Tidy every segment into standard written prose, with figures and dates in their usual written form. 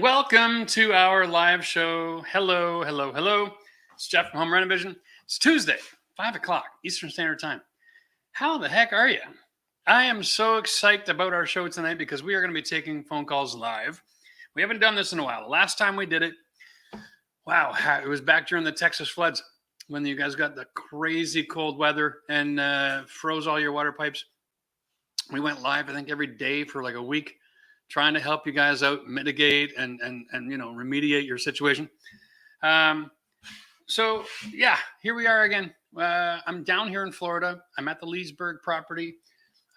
Welcome to our live show. Hello, hello, hello. It's Jeff from Home Renovision. It's Tuesday, 5 o'clock Eastern Standard Time. How the heck are you? I am so excited about our show tonight because we are going to be taking phone calls live. We haven't done this in a while. The last time we did it, wow, it was back during the Texas floods when you guys got the crazy cold weather and froze all your water pipes. We went live, I think, every day for like a week, trying to help you guys out, mitigate and remediate your situation. So yeah, here we are again. I'm down here in Florida. I'm at the Leesburg property.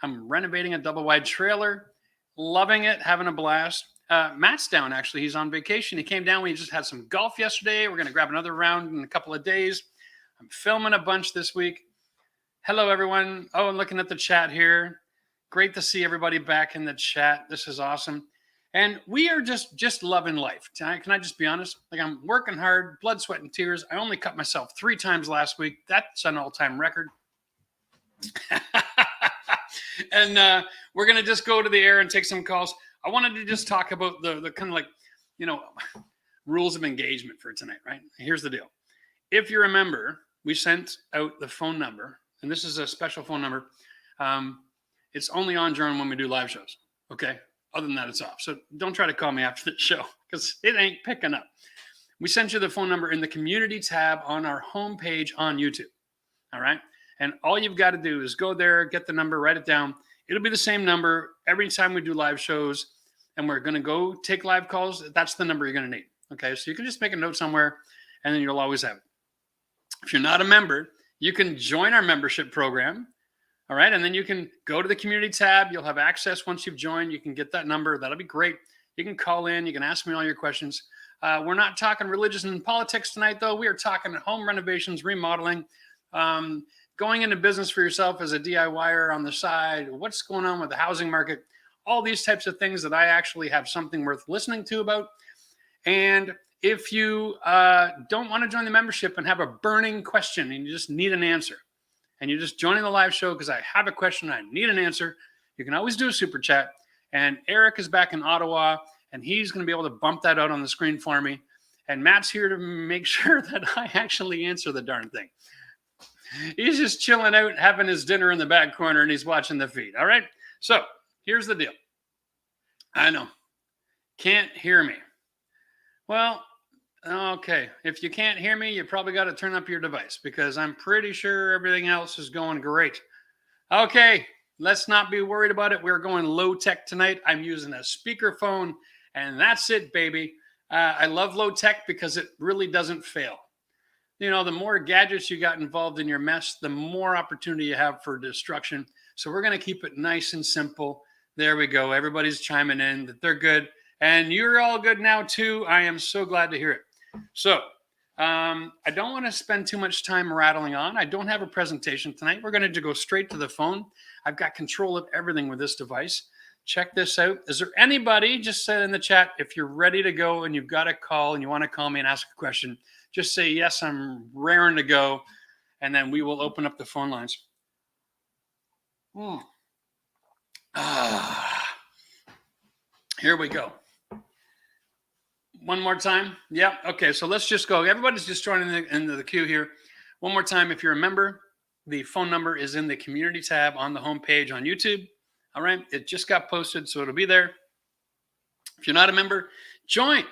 I'm renovating a double wide trailer, loving it, having a blast. Matt's down actually. He's on vacation. He came down. We just had some golf yesterday. We're going to grab another round in a couple of days. I'm filming a bunch this week. Hello, everyone. Oh, I'm looking at the chat here. Great to see everybody back in the chat. This is awesome. And we are just loving life. Can I just be honest? Like, I'm working hard, blood, sweat, and tears. I only cut myself 3 times last week. That's an all-time record. And we're going to just go to the air and take some calls. I wanted to just talk about the kind of like, rules of engagement for tonight, right? Here's the deal. If you remember, we sent out the phone number, and this is a special phone number. It's only on during when we do live shows, okay? Other than that, it's off. So don't try to call me after the show because it ain't picking up. We sent you the phone number in the community tab on our homepage on YouTube, all right? And all you've got to do is go there, get the number, write it down. It'll be the same number every time we do live shows, and we're going to go take live calls. That's the number you're going to need, okay? So you can just make a note somewhere, and then you'll always have it. If you're not a member, you can join our membership program. All right. And then you can go to the community tab. You'll have access once you've joined. You can get that number. That'll be great. You can call in. You can ask me all your questions. We're not talking religion and politics tonight, though. We are talking home renovations, remodeling, going into business for yourself as a DIYer on the side. What's going on with the housing market? All these types of things that I actually have something worth listening to about. And if you don't want to join the membership and have a burning question and you just need an answer, and you're just joining the live show because I have a question, I need an answer, you can always do a super chat. And Eric is back in Ottawa, and he's going to be able to bump that out on the screen for me. And Matt's here to make sure that I actually answer the darn thing. He's just chilling out, having his dinner in the back corner, and he's watching the feed. All right? So here's the deal. I know. Can't hear me. Well, okay, if you can't hear me, you probably got to turn up your device because I'm pretty sure everything else is going great. Okay, let's not be worried about it. We're going low tech tonight. I'm using a speakerphone, and that's it, baby. I love low tech because it really doesn't fail. You know, the more gadgets you got involved in your mess, the more opportunity you have for destruction. So we're going to keep it nice and simple. There we go. Everybody's chiming in that they're good. And you're all good now, too. I am so glad to hear it. So I don't want to spend too much time rattling on. I don't have a presentation tonight. We're going to go straight to the phone. I've got control of everything with this device. Check this out. Is there anybody, just say in the chat, if you're ready to go and you've got a call and you want to call me and ask a question, just say, yes, I'm raring to go. And then we will open up the phone lines. Here we go. One more time. Yeah. Okay. So let's just go. Everybody's just joining into the queue here. One more time. If you're a member, the phone number is in the community tab on the homepage on YouTube. All right. It just got posted, so it'll be there. If you're not a member, join.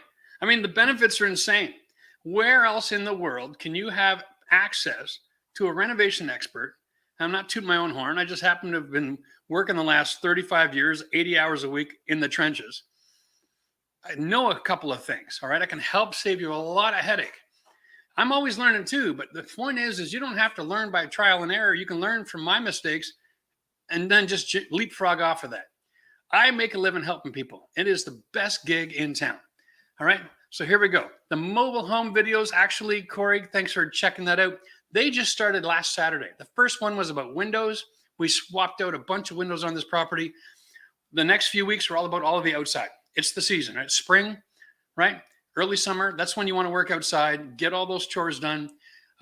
I mean, the benefits are insane. Where else in the world can you have access to a renovation expert? I'm not tooting my own horn. I just happen to have been working the last 35 years, 80 hours a week in the trenches. I know a couple of things, all right? I can help save you a lot of headache. I'm always learning too, but the point is you don't have to learn by trial and error. You can learn from my mistakes and then just leapfrog off of that. I make a living helping people. It is the best gig in town, all right? So here we go. The mobile home videos, actually, Corey, thanks for checking that out. They just started last Saturday. The first one was about windows. We swapped out a bunch of windows on this property. The next few weeks are all about all of the outside. It's the season, right? Spring, right? Early summer, that's when you want to work outside, get all those chores done.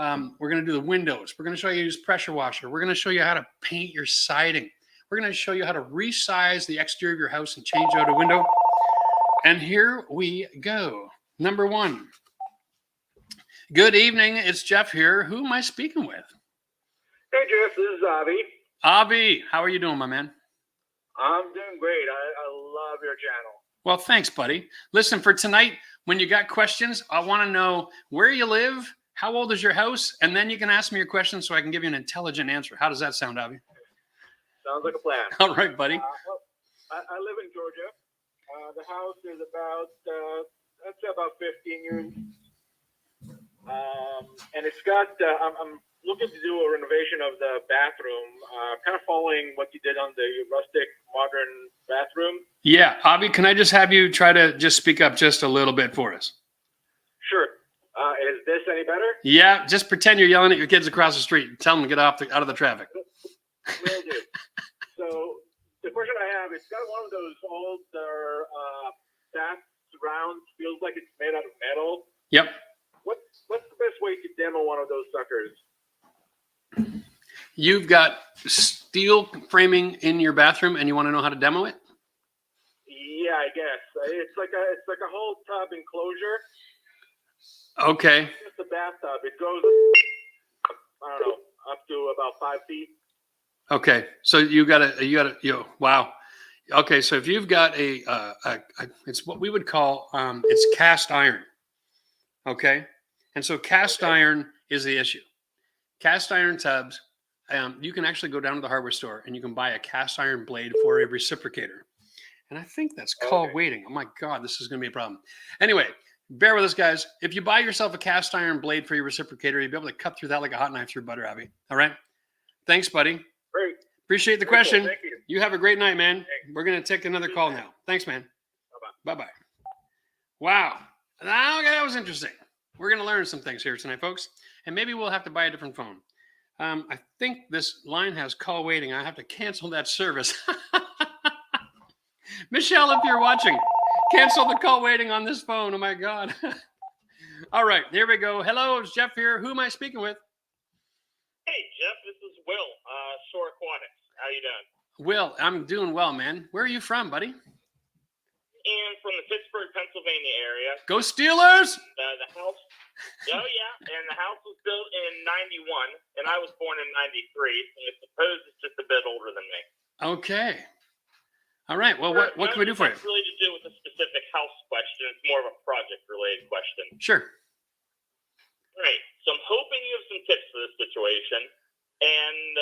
We're going to do the windows. We're going to show you how to use pressure washer. We're going to show you how to paint your siding. We're going to show you how to resize the exterior of your house and change out a window. And here we go. Number one. Good evening. It's Jeff here. Who am I speaking with? Hey, Jeff. This is Avi. Avi, how are you doing, my man? I'm doing great. I love your channel. Well, thanks, buddy. Listen, for tonight, when you got questions, I want to know where you live, how old is your house, and then you can ask me your questions so I can give you an intelligent answer. How does that sound, Avi? Sounds like a plan. All right, buddy. Well, I live in Georgia. The house is about, I'd say about 15 years. And it's got, I'm looking to do a renovation of the bathroom, kind of following what you did on the rustic modern bathroom. Yeah, Avi, can I just have you try to just speak up just a little bit for us? Sure. Is this any better? Yeah, just pretend you're yelling at your kids across the street. Tell them to get out of the traffic. Will do. So the question I have, it's got one of those older bath rounds, feels like it's made out of metal. Yep. What's the best way to demo one of those suckers? You've got steel framing in your bathroom and you want to know how to demo it? Yeah, I guess. It's like a whole tub enclosure. Okay. It's just a bathtub. It goes, I don't know, up to about 5 feet. Okay. So wow. Okay. So if you've got it's what we would call, it's cast iron. Okay. And so cast iron is the issue. Cast iron tubs, you can actually go down to the hardware store and you can buy a cast iron blade for a reciprocator. And I think that's call waiting. Oh my God, this is going to be a problem. Anyway, bear with us, guys. If you buy yourself a cast iron blade for your reciprocator, you'll be able to cut through that like a hot knife through butter, Abby. All right. Thanks, buddy. Great. Appreciate the question. Cool. Thank you. You have a great night, man. We're going to take another call now. Thanks, man. Bye-bye. Bye-bye. Wow. Now, that was interesting. We're going to learn some things here tonight, folks. And maybe we'll have to buy a different phone. I think this line has call waiting. I have to cancel that service. Michelle, if you're watching, cancel the call waiting on this phone. Oh, my God. All right. Here we go. Hello, it's Jeff here. Who am I speaking with? Hey, Jeff. This is Will, Shore Aquatics. How you doing? Will, I'm doing well, man. Where are you from, buddy? And from the Pittsburgh, Pennsylvania area. Go Steelers! The house, oh yeah, and the house was built in '91, and I was born in '93, so I suppose it's just a bit older than me. Okay. All right. Well, what can we do for you? It's really to do with a specific house question. It's more of a project-related question. Sure. All right. So I'm hoping you have some tips for this situation. And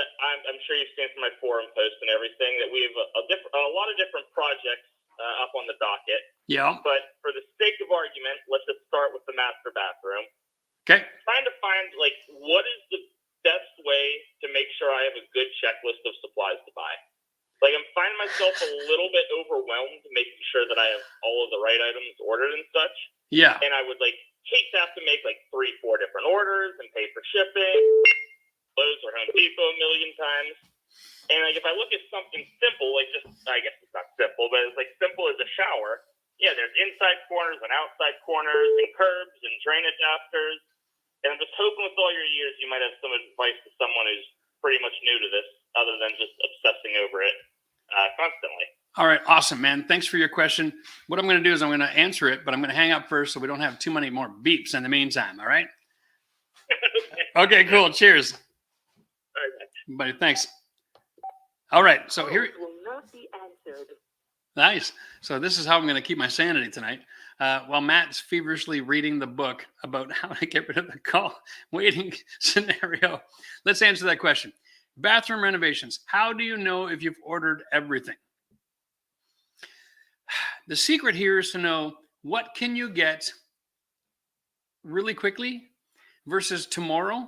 I'm sure you've seen from my forum post and everything that we have a lot of different projects up on the docket. Yeah. But for the sake of argument, let's just start with the master bathroom. Okay. Trying to find, what is the best way to make sure I have a good checklist of supplies to buy? I'm finding myself a little bit overwhelmed making sure that I have all of the right items ordered and such. Yeah. And I would, hate to have to make, 3-4 different orders and pay for shipping, Lowe's or Home Depot a million times. And if I look at something simple, I guess it's not simple, but it's simple as a shower. Yeah, there's inside corners and outside corners and curbs and drain adapters. And I'm just hoping with all your years you might have some advice to someone who's pretty much new to this, other than just obsessing over it constantly. All right. Awesome, man. Thanks for your question. What I'm going to do is I'm going to answer it, but I'm going to hang up first so we don't have too many more beeps in the meantime. All right? Okay, cool. Cheers. All right, buddy. Thanks. All right. So here will not be answered. Nice. So this is how I'm going to keep my sanity tonight. While Matt's feverishly reading the book about how to get rid of the call waiting scenario, let's answer that question. Bathroom renovations. How do you know if you've ordered everything? The secret here is to know what can you get really quickly versus tomorrow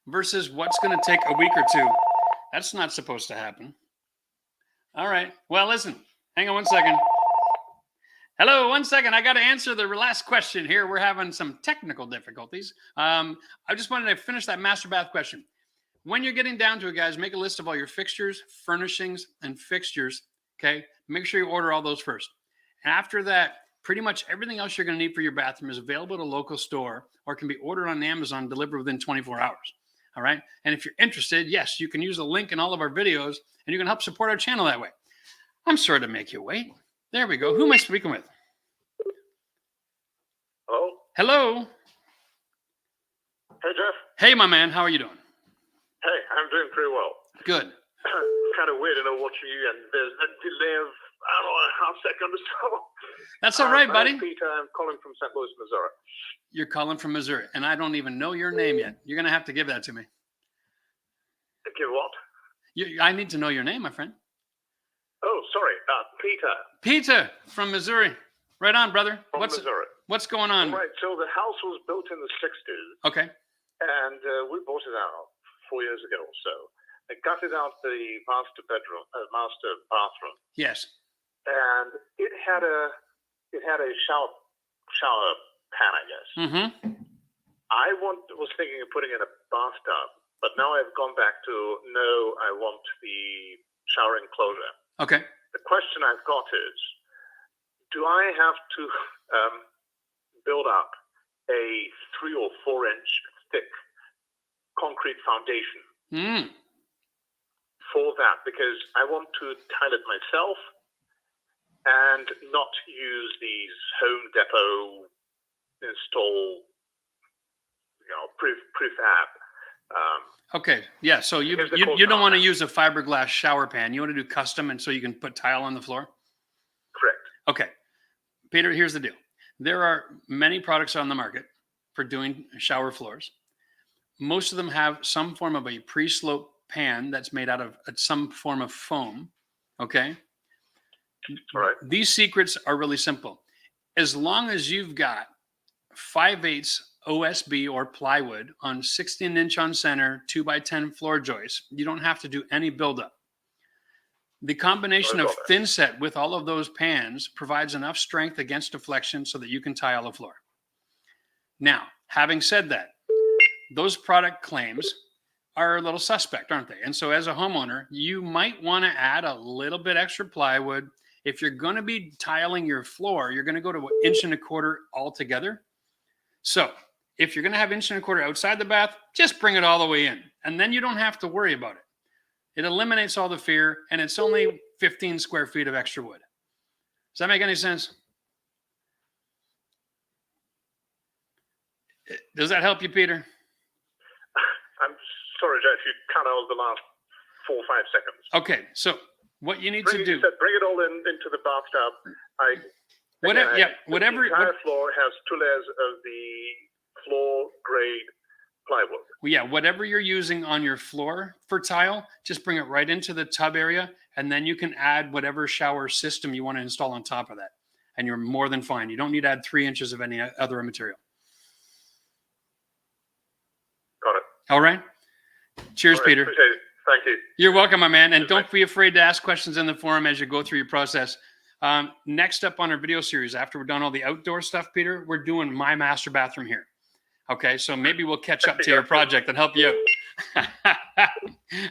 versus what's going to take a week or two. That's not supposed to happen. All right. Well, listen. Hang on one second. Hello, 1 second. I got to answer the last question here. We're having some technical difficulties. I just wanted to finish that master bath question. When you're getting down to it, guys, make a list of all your fixtures, furnishings, and fixtures, okay? Make sure you order all those first. After that, pretty much everything else you're going to need for your bathroom is available at a local store or can be ordered on Amazon, delivered within 24 hours, all right? And if you're interested, yes, you can use the link in all of our videos, and you can help support our channel that way. I'm sorry to make you wait. There we go. Who am I speaking with? Hello? Hello. Hey, Jeff. Hey, my man. How are you doing? Hey, I'm doing pretty well. Good. Kind of weird, watching you, and there's a delay of, I don't know, a half second or so. That's all right, My buddy. name's Peter. I'm calling from St. Louis, Missouri. You're calling from Missouri, and I don't even know your name yet. You're going to have to give that to me. Give what? I need to know your name, my friend. Oh, sorry. Peter. Peter from Missouri. Right on, brother. From Missouri. What's going on? Right, so the house was built in the 60s, Okay. and we bought it out 4 years ago or so. I gutted out the master bathroom, Yes. and it had a shower pan, I guess. Mm-hmm. I was thinking of putting in a bathtub, but now I've gone back to no, I want the shower enclosure. Okay. The question I've got is, do I have to build up a 3 or 4 inch thick concrete foundation for that? Because I want to tile it myself and not use these Home Depot install, prefab. Okay. Yeah. So you don't want to use a fiberglass shower pan. You want to do custom, and so you can put tile on the floor. Correct. Okay. Peter, here's the deal. There are many products on the market for doing shower floors. Most of them have some form of a pre-slope pan that's made out of some form of foam. Okay. All right. These secrets are really simple. As long as you've got 5/8 OSB or plywood on 16-inch on center, 2x10 floor joists, you don't have to do any buildup. The combination of thin set with all of those pans provides enough strength against deflection so that you can tile the floor. Now, having said that, those product claims are a little suspect, aren't they? And so as a homeowner, you might want to add a little bit extra plywood. If you're going to be tiling your floor, you're going to go to 1.25 inches altogether. So if you're going to have 1.25 inches outside the bath, just bring it all the way in. And then you don't have to worry about it. It eliminates all the fear, and it's only 15 square feet of extra wood. Does that make any sense? Does that help you, Peter? I'm sorry, Jeff, you cut out the last 4 or 5 seconds. Okay, so what you need to do... You said bring it all into the bathtub. Whatever. The entire floor has 2 layers of the floor grade plywood. Yeah, whatever you're using on your floor for tile, just bring it right into the tub area, and then you can add whatever shower system you want to install on top of that. And you're more than fine. You don't need to add 3 inches of any other material. Got it. All right. Cheers, All right, Peter. appreciate it. Thank you. You're welcome, my man. And Cheers, don't mate. be afraid to ask questions in the forum as you go through your process. Next up on our video series, after we're done all the outdoor stuff, Peter, we're doing my master bathroom here. Okay, so maybe we'll catch up to your project and help you out.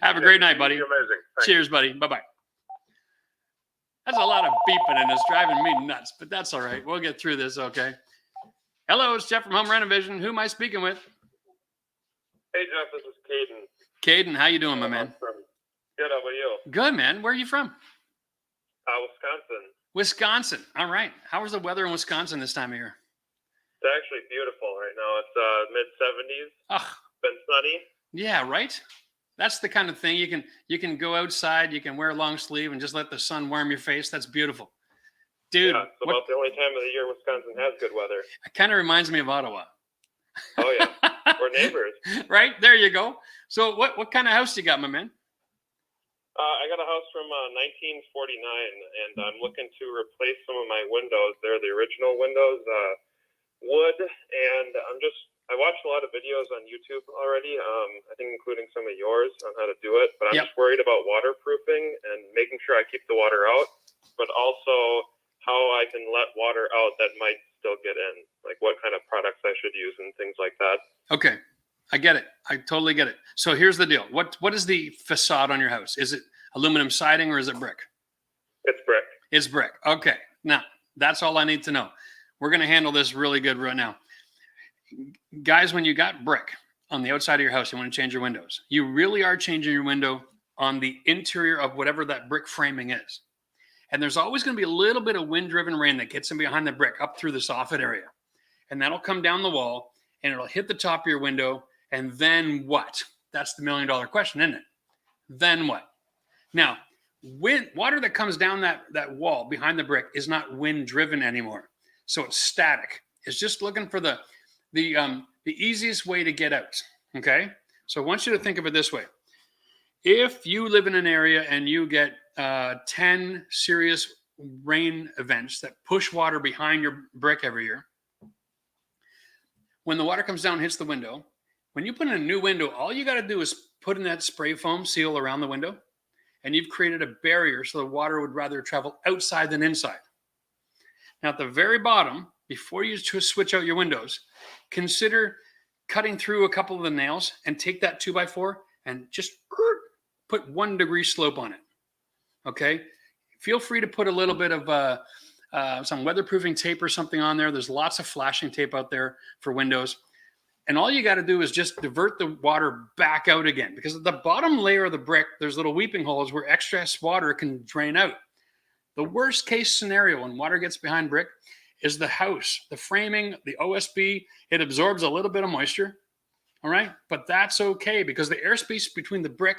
Have a great night, buddy. You're amazing. Thanks. Cheers, buddy. Bye-bye. That's a lot of beeping and it's driving me nuts, but that's all right. We'll get through this, okay? Hello, it's Jeff from Home Renovation. Who am I speaking with? Hey, Jeff, this is Caden. Caden, how you doing, my man? Good, how about you? Good, man. Where are you from? Wisconsin. Wisconsin. All right. How is the weather in Wisconsin this time of year? It's actually beautiful right now. It's mid-70s. Oh, Been sunny. yeah, right? That's the kind of thing you can go outside, you can wear a long sleeve and just let the sun warm your face. That's beautiful. Dude, Yeah, it's about the only time of the year Wisconsin has good weather. it kind of reminds me of Ottawa. Oh, yeah. We're neighbors. Right? There you go. So what kind of house you got, my man? I got a house from 1949, and I'm looking to replace some of my windows. They're the original windows, wood, and I watched a lot of videos on YouTube already, I think including some of yours on how to do it, but I'm just worried about waterproofing and making sure I keep the water out, but also how I can let water out that might still get in, like what kind of products I should use and things like that. Okay. I get it. I totally get it. So here's the deal. What is the facade on your house? Is it aluminum siding or is it brick? It's brick. It's brick. Okay. Now, that's all I need to know. We're going to handle this really good right now. Guys, when you got brick on the outside of your house, you want to change your windows. You really are changing your window on the interior of whatever that brick framing is. And there's always going to be a little bit of wind-driven rain that gets in behind the brick up through the soffit area. and that'll come down the wall, and it'll hit the top of your window, and then what? That's the $1 million question, isn't it? Then what? Now, water that comes down that wall behind the brick is not wind driven anymore, so it's static. It's just looking for the easiest way to get out. Okay, so I want you to think of it this way: if you live in an area and you get 10 serious rain events that push water behind your brick every year, when the water comes down and hits the window, when you put in a new window, all you got to do is put in that spray foam seal around the window, and you've created a barrier so the water would rather travel outside than inside. Now, at the very bottom, before you switch out your windows, consider cutting through a couple of the nails and take that 2x4 and just put 1 degree slope on it. Okay? Feel free to put a little bit of some weatherproofing tape or something on there. There's lots of flashing tape out there for windows. And all you got to do is just divert the water back out again, because at the bottom layer of the brick, there's little weeping holes where excess water can drain out. The worst case scenario when water gets behind brick is the house, the framing, the OSB. It absorbs a little bit of moisture, all right? But that's okay, because the airspace between the brick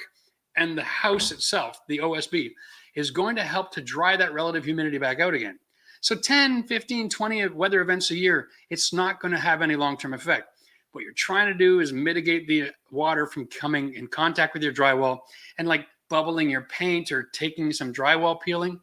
and the house itself, the OSB, is going to help to dry that relative humidity back out again. So 10, 15, 20 weather events a year, it's not going to have any long-term effect. What you're trying to do is mitigate the water from coming in contact with your drywall and like bubbling your paint or taking some drywall peeling.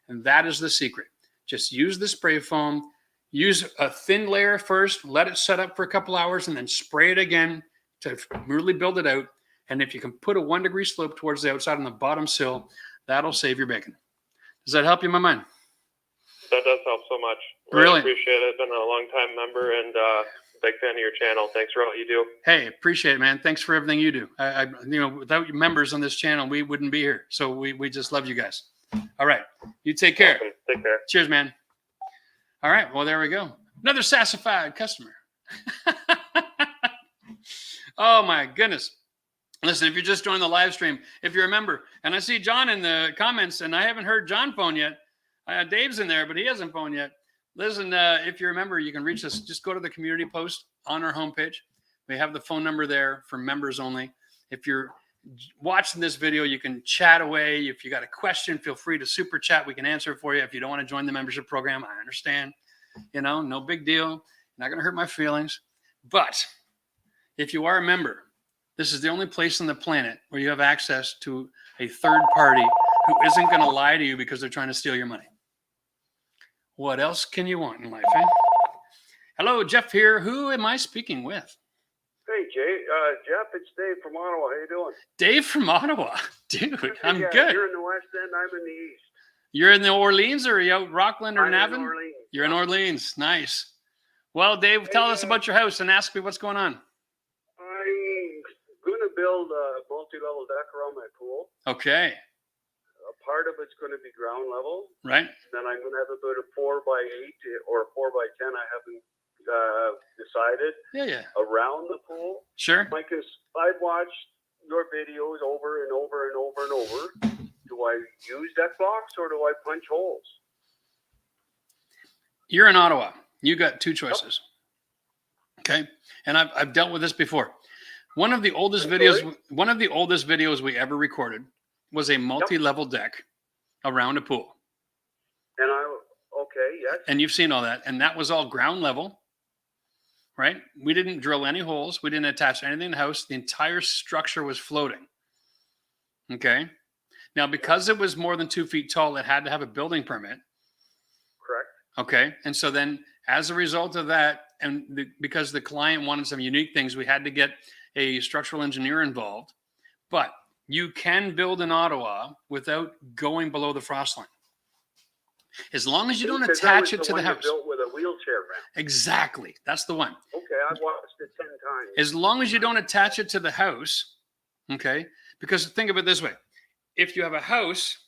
And that is the secret. Just use the spray foam, use a thin layer first, let it set up for a couple hours, and then spray it again to really build it out. And if you can put a 1 degree slope towards the outside on the bottom sill, that'll save your bacon. Does that help you, my man? That does help so much. Really appreciate it. Been a long time member and big fan of your channel. Thanks for all you do. Hey, appreciate it, man. Thanks for everything you do. Without your members on this channel, we wouldn't be here. So we just love you guys. All right. You take care. Awesome. Take care. Cheers, man. All right. Well, there we go. Another sassified customer. Oh, my goodness. Listen, if you're just joining the live stream, if you're a member, and I see John in the comments, and I haven't heard John phone yet. Dave's in there, but he hasn't phoned yet. Listen, if you're a member, you can reach us. Just go to the community post on our homepage. We have the phone number there for members only. If you're watching this video, you can chat away. If you got a question, feel free to super chat. We can answer it for you. If you don't want to join the membership program, I understand. No big deal. Not going to hurt my feelings. But if you are a member, this is the only place on the planet where you have access to a third party who isn't going to lie to you because they're trying to steal your money. What else can you want in life, eh? Hello, Jeff here. Who am I speaking with? Hey, Jay. Jeff, it's Dave from Ottawa. How you doing? Dave from Ottawa. Dude, I'm good. You're in the West End. I'm in the East. You're in the Orleans, or are you out Rockland or I'm Navan? in Orleans. You're in Orleans. Nice. Well, Dave, tell us about your house and ask me what's going on. I'm going to build a multi-level deck around my pool. Okay. A part of it's going to be ground level. Right. Then I'm going to have about a 4x8 or 4x10. I haven't decided. Yeah. Around the pool. Sure. Because I've watched your videos over and over and over and over. Do I use deck blocks or do I punch holes? You're in Ottawa. You got two choices. Okay. And I've dealt with this before. One of the oldest videos we ever recorded was a multi-level deck around a pool. And yes. And you've seen all that. And that was all ground level, right? We didn't drill any holes. We didn't attach anything to the house. The entire structure was floating. Okay. Now, because it was more than 2 feet tall, it had to have a building permit. Correct. Okay. And so then as a result of that, and because the client wanted some unique things, we had to get a structural engineer involved. But you can build in Ottawa without going below the frost line. As long as you don't attach it to the house. Built with a wheelchair ramp. Exactly. That's the one. Okay, I've watched it 10 times. As long as you don't attach it to the house, okay? Because think of it this way. If you have a house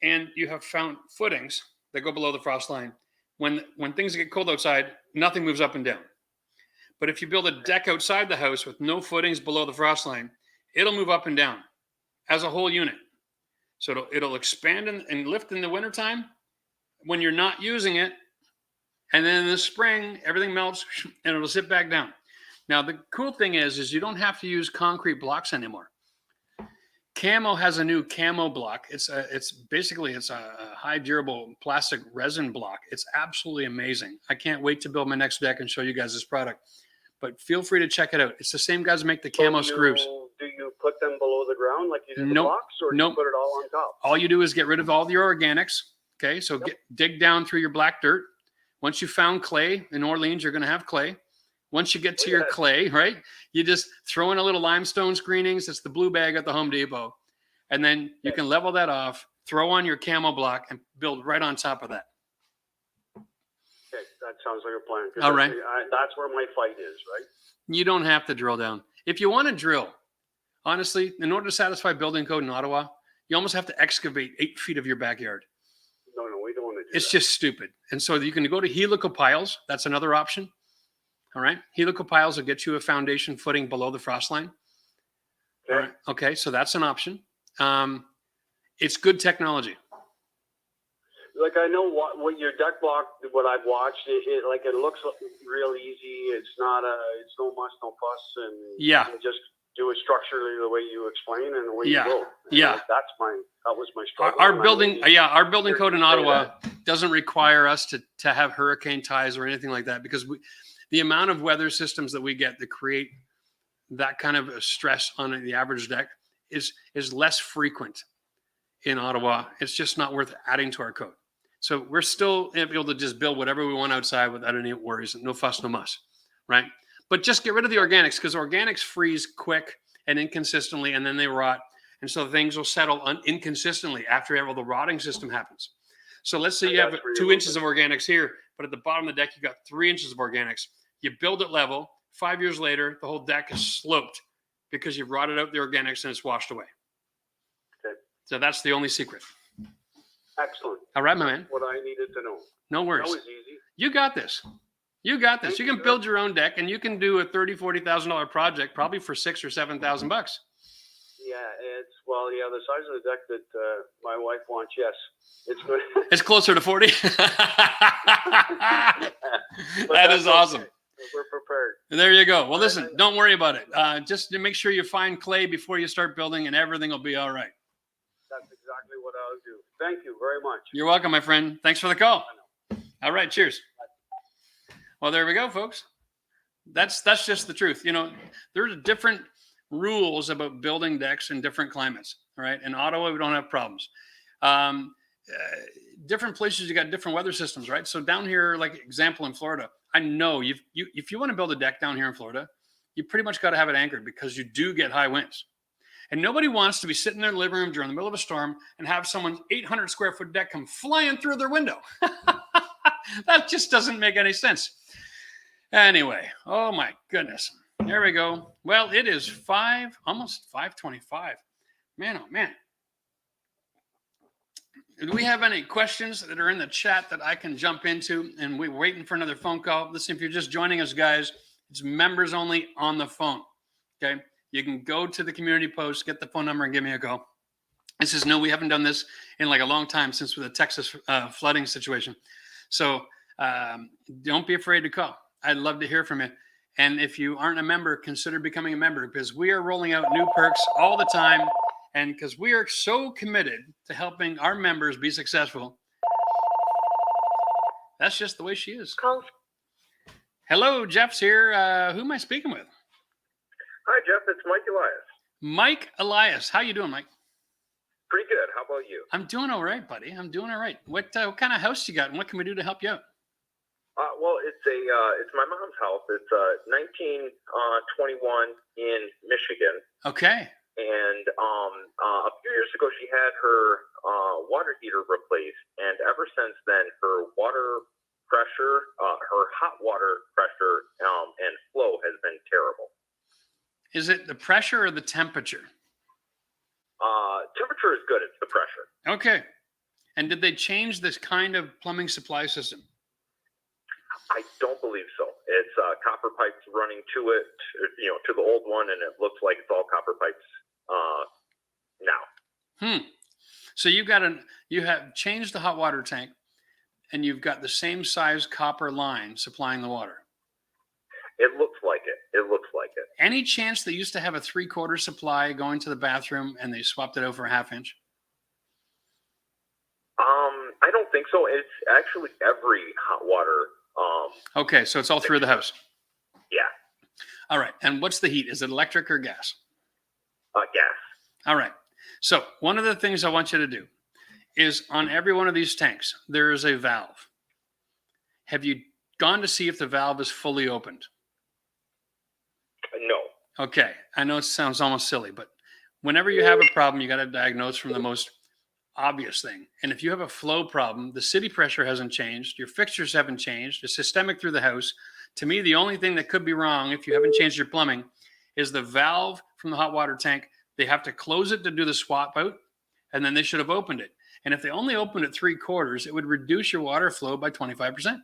and you have found footings that go below the frost line, when things get cold outside, nothing moves up and down. But if you build a deck outside the house with no footings below the frost line, it'll move up and down as a whole unit. So it'll expand and lift in the wintertime when you're not using it, And then in the spring, everything melts and it'll sit back down. Now, the cool thing is you don't have to use concrete blocks anymore. Camo has a new camo block. It's basically a high durable plastic resin block. It's absolutely amazing. I can't wait to build my next deck and show you guys this product. But feel free to check it out. It's the same guys who make the camo screws. Do you put them below the ground like you do the blocks, or do you put it all on top? All you do is get rid of all your organics. Okay, so dig down through your black dirt. Once you found clay, in Orleans, you're going to have clay. Once you get to your clay, right, you just throw in a little limestone screenings. It's the blue bag at the Home Depot. And then you can level that off, throw on your camo block, and build right on top of that. Okay, that sounds like a plan. All right. That's where my fight is, right? You don't have to drill down. If you want to drill, honestly, in order to satisfy building code in Ottawa, you almost have to excavate 8 feet of your backyard. No, we don't want to do It's just stupid. And so you can go to helical piles. That's another option. All right. Helical piles will get you a foundation footing below the frost line. Okay. All right. Okay. So that's an option. It's good technology. Like, I know what your deck block, what I've watched, it looks real easy. It's no muss, no fuss, and you just do it structurally the way you explain and the way you go. And that was my struggle. Our building code in Ottawa doesn't require us to have hurricane ties or anything like that, because the amount of weather systems that we get that create that kind of stress on the average deck is less frequent in Ottawa. It's just not worth adding to our code. So we're still able to just build whatever we want outside without any worries, no fuss, no muss, right? But just get rid of the organics, because organics freeze quick and inconsistently, and then they rot. And so things will settle inconsistently after the rotting system happens. So let's say you have 2 inches of organics here, but at the bottom of the deck, you've got 3 inches of organics. You build it level. 5 years later, the whole deck is sloped because you've rotted out the organics and it's washed away. Okay. So that's the only secret. Excellent. All right, my man. What I needed to know. No worries. That was easy. You got this. You got this. You can build your own deck, and you can do a $30,000-$40,000 project probably for $6,000 or $7,000. Yeah, the size of the deck that my wife wants, yes, it's good. It's closer to 40. That is awesome. Okay. We're prepared. There you go. Well, listen, don't worry about it. Just to make sure you find clay before you start building, and everything will be all right. That's exactly what I'll do. Thank you very much. You're welcome, my friend. Thanks for the call. All right, cheers. Well, there we go, folks. That's just the truth. There's different rules about building decks in different climates. All right. In Ottawa, we don't have problems. Different places, you got different weather systems, right? So down here, like example in Florida, I know if you want to build a deck down here in Florida, you pretty much got to have it anchored, because you do get high winds. And nobody wants to be sitting in their living room during the middle of a storm and have someone's 800 square foot deck come flying through their window. That just doesn't make any sense. Anyway, oh my goodness. There we go. Well, it is almost 5:25. Man, oh man. Do we have any questions that are in the chat that I can jump into? And we're waiting for another phone call. Listen, if you're just joining us, guys, it's members only on the phone. Okay. You can go to the community post, get the phone number, and give me a call. This is we haven't done this in like a long time since with the Texas flooding situation. So don't be afraid to call. I'd love to hear from you. And if you aren't a member, consider becoming a member, because we are rolling out new perks all the time. And because we are so committed to helping our members be successful. That's just the way she is. Hello, Jeff's here. Who am I speaking with? Hi, Jeff. It's Mike Elias. Mike Elias. How you doing, Mike? Pretty good. How about you? I'm doing all right, buddy. I'm doing all right. What kind of house you got, and what can we do to help you out? Well, it's my mom's house. It's 1921 in Michigan. Okay. And a few years ago, she had her water heater replaced, and ever since then, her water pressure, her hot water pressure, and flow has been terrible. Is it the pressure or the temperature? Temperature is good. It's the pressure. Okay. And did they change this kind of plumbing supply system? I don't believe so. It's copper pipes running to it, to the old one, and it looks like it's all copper pipes now. So you have changed the hot water tank, and you've got the same size copper line supplying the water? It looks like it. It looks like it. Any chance they used to have a 3/4 supply going to the bathroom and they swapped it out for a 1/2 inch? I don't think so. It's actually every hot water. Okay, so it's all through the house. Yeah. All right. And what's the heat? Is it electric or gas? Gas. All right. So one of the things I want you to do is on every one of these tanks, there is a valve. Have you gone to see if the valve is fully opened? No. Okay. I know it sounds almost silly, but whenever you have a problem, you got to diagnose from the most obvious thing. And if you have a flow problem, the city pressure hasn't changed, your fixtures haven't changed, it's systemic through the house. To me, the only thing that could be wrong if you haven't changed your plumbing is the valve from the hot water tank. They have to close it to do the swap out, and then they should have opened it. And if they only opened it 3/4, it would reduce your water flow by 25%.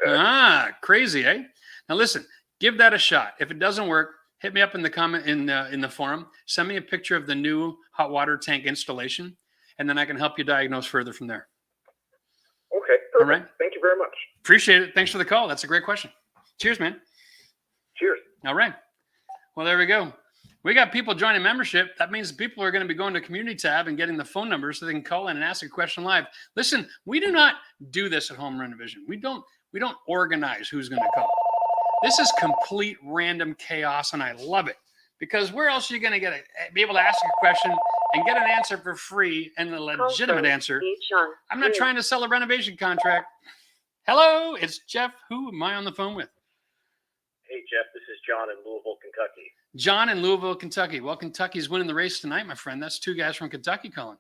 Okay. Crazy, eh? Now listen, give that a shot. If it doesn't work, hit me up in the comment in the forum. Send me a picture of the new hot water tank installation, and then I can help you diagnose further from there. Okay. Perfect. All right. Thank you very much. Appreciate it. Thanks for the call. That's a great question. Cheers, man. Cheers. All right. Well, there we go. We got people joining membership. That means people are going to be going to community tab and getting the phone number so they can call in and ask a question live. Listen, we do not do this at Home Renovision. We don't organize who's going to call. This is complete random chaos, and I love it, because where else are you going to be able to ask a question and get an answer for free, and a legitimate answer? I'm not trying to sell a renovation contract. Hello, it's Jeff. Who am I on the phone with? Hey, Jeff, this is John in Louisville, Kentucky. John in Louisville, Kentucky. Well, Kentucky's winning the race tonight, my friend. That's 2 guys from Kentucky calling.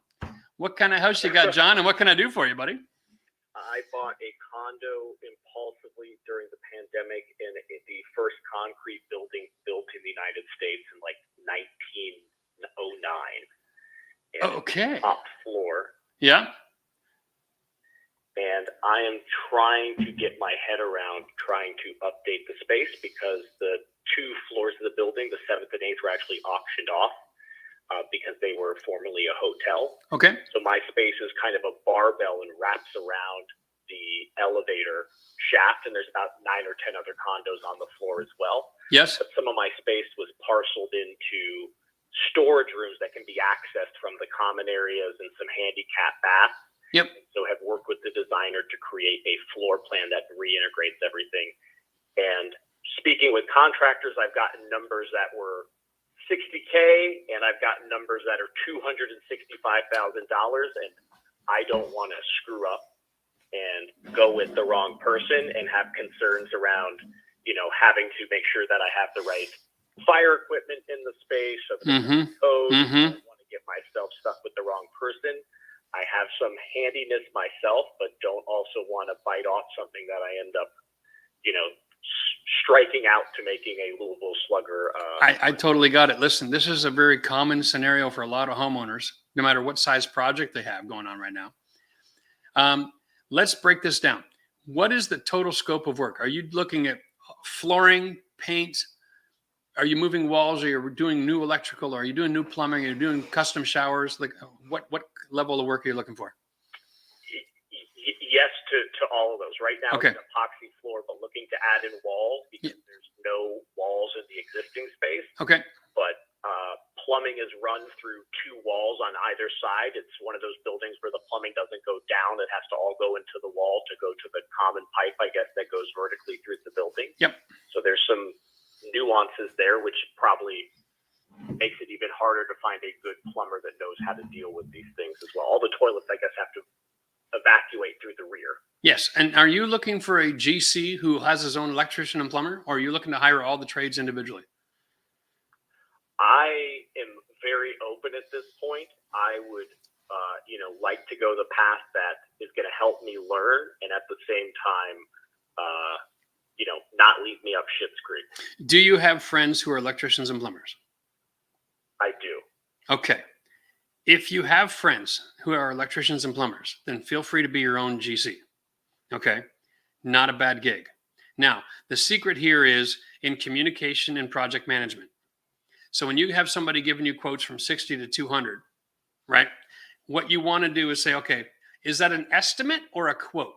What kind of house you got, John, and what can I do for you, buddy? I bought a condo impulsively during the pandemic in the first concrete building built in the United States in like 1909. And Okay. Top floor. Yeah. And I am trying to get my head around trying to update the space, because the 2 floors of the building, the 7th and 8th, were actually auctioned off because they were formerly a hotel. Okay. So my space is kind of a barbell and wraps around the elevator shaft, and there's about 9 or 10 other condos on the floor as well. Yes. But some of my space was parceled into storage rooms that can be accessed from the common areas and some handicap baths. Yep. So have worked with the designer to create a floor plan that reintegrates everything. And speaking with contractors, I've gotten numbers that were $60K, and I've gotten numbers that are $265,000, and I don't want to screw up and go with the wrong person and have concerns around, having to make sure that I have the right fire equipment in the space, or the code. I don't want to get myself stuck with the wrong person. I have some handiness myself, but don't also want to bite off something that I end up, striking out to making a Louisville Slugger. I totally got it. Listen, this is a very common scenario for a lot of homeowners, no matter what size project they have going on right now. Let's break this down. What is the total scope of work? Are you looking at flooring, paint? Are you moving walls? Are you doing new electrical? Are you doing new plumbing? Are you doing custom showers? Like what level of work are you looking for? Yes to all of those. Right now, Okay. It's an epoxy floor, but looking to add in walls because there's no walls in the existing space. Okay. But plumbing is run through 2 walls on either side. It's one of those buildings where the plumbing doesn't go down. It has to all go into the wall to go to the common pipe, I guess, that goes vertically through the building. Yep. So there's some nuances there, which probably makes it even harder to find a good plumber that knows how to deal with these things as well. All the toilets, I guess, have to evacuate through the rear. Yes. And are you looking for a GC who has his own electrician and plumber, or are you looking to hire all the trades individually? I am very open at this point. I would, like to go the path that is going to help me learn, and at the same time, not leave me up shit's creek. Do you have friends who are electricians and plumbers? I do. Okay. If you have friends who are electricians and plumbers, then feel free to be your own GC. Okay. Not a bad gig. Now, the secret here is in communication and project management. So when you have somebody giving you quotes from 60 to 200, right? What you want to do is say, okay, Is that an estimate or a quote?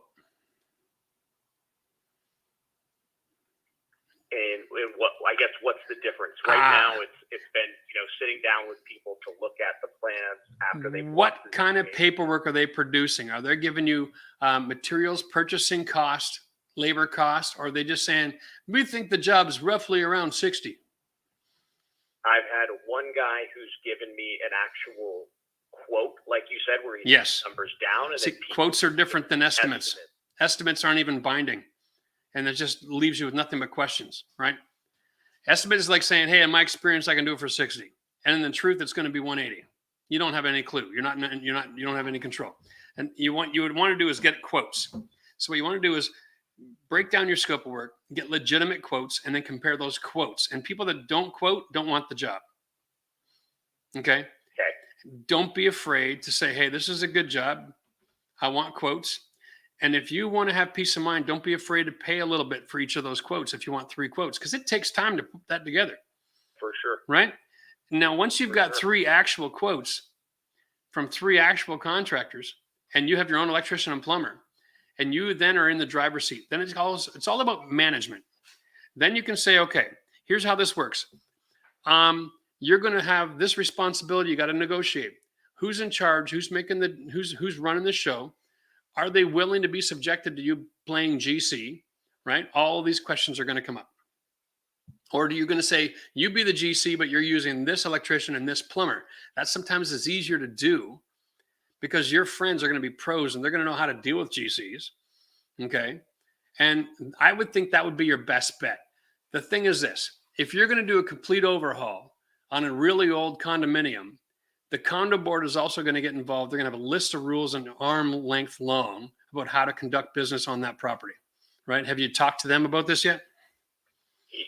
And what, I guess, what's the difference? Right now, it's been, sitting down with people to look at the plans after they. What kind of paperwork are they producing? Are they giving you materials purchasing cost, labor cost, or are they just saying, we think the job's roughly around 60? I've had one guy who's given me an actual quote, like you said, where he yes. numbers down. And see, quotes are different than estimates. Estimates aren't even binding. And it just leaves you with nothing but questions, right? Estimate is like saying, hey, in my experience, I can do it for 60. And in the truth, it's going to be 180. You don't have any clue. You don't have any control. And you would want to do is get quotes. So what you want to do is break down your scope of work, get legitimate quotes, and then compare those quotes. And people that don't quote don't want the job. Okay? Don't be afraid to say, hey, this is a good job. I want quotes. And if you want to have peace of mind, don't be afraid to pay a little bit for each of those quotes if you want 3 quotes, because it takes time to put that together. For sure. Right? Now, once you've got 3 actual quotes from 3 actual contractors, and you have your own electrician and plumber, and you then are in the driver's seat, then it's all about management. Then you can say, okay, here's how this works. You're going to have this responsibility. You got to negotiate. Who's in charge? Who's making who's running the show? Are they willing to be subjected to you playing GC, right? All of these questions are going to come up. Or are you going to say, you be the GC, but you're using this electrician and this plumber? That sometimes is easier to do because your friends are going to be pros and they're going to know how to deal with GCs, okay? And I would think that would be your best bet. The thing is this, if you're going to do a complete overhaul on a really old condominium, the condo board is also going to get involved. They're going to have a list of rules an arm length long about how to conduct business on that property, right? Have you talked to them about this yet?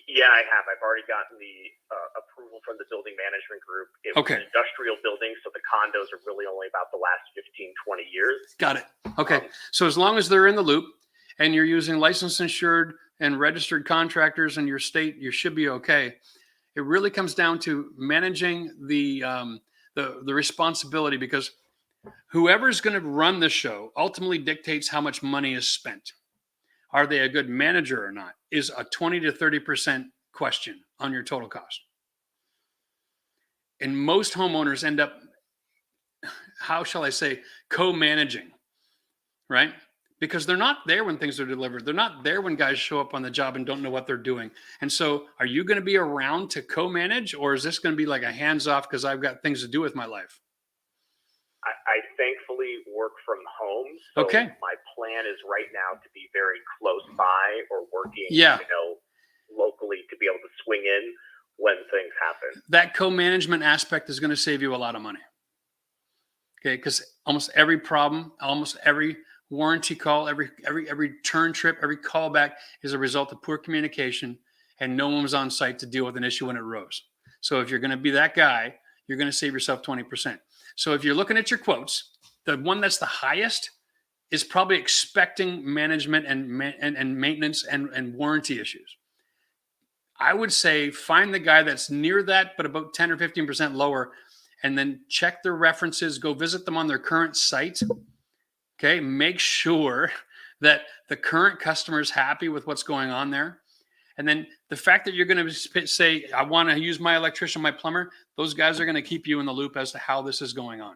Yeah, I have. I've already gotten the approval from the building management group. It was an industrial building, so the condos are really only about the last 15, 20 years. Got it. Okay. So as long as they're in the loop and you're using licensed, insured, and registered contractors in your state, you should be okay. It really comes down to managing the responsibility, because whoever's going to run the show ultimately dictates how much money is spent. Are they a good manager or not is a 20 to 30% question on your total cost. And most homeowners end up, how shall I say, co-managing, right? Because they're not there when things are delivered. They're not there when guys show up on the job and don't know what they're doing. And so are you going to be around to co-manage, or is this going to be like a hands-off because I've got things to do with my life? I thankfully work from home. So my plan is right now to be very close by or working, locally to be able to swing in when things happen. That co-management aspect is going to save you a lot of money. Okay, because almost every problem, almost every warranty call, every turn trip, every callback is a result of poor communication, and no one was on site to deal with an issue when it arose. So if you're going to be that guy, you're going to save yourself 20%. So if you're looking at your quotes, the one that's the highest is probably expecting management and maintenance and warranty issues. I would say find the guy that's near that, but about 10 or 15% lower, and then check their references, go visit them on their current site. Okay, make sure that the current customer is happy with what's going on there. And then the fact that you're going to say, I want to use my electrician, my plumber, those guys are going to keep you in the loop as to how this is going on.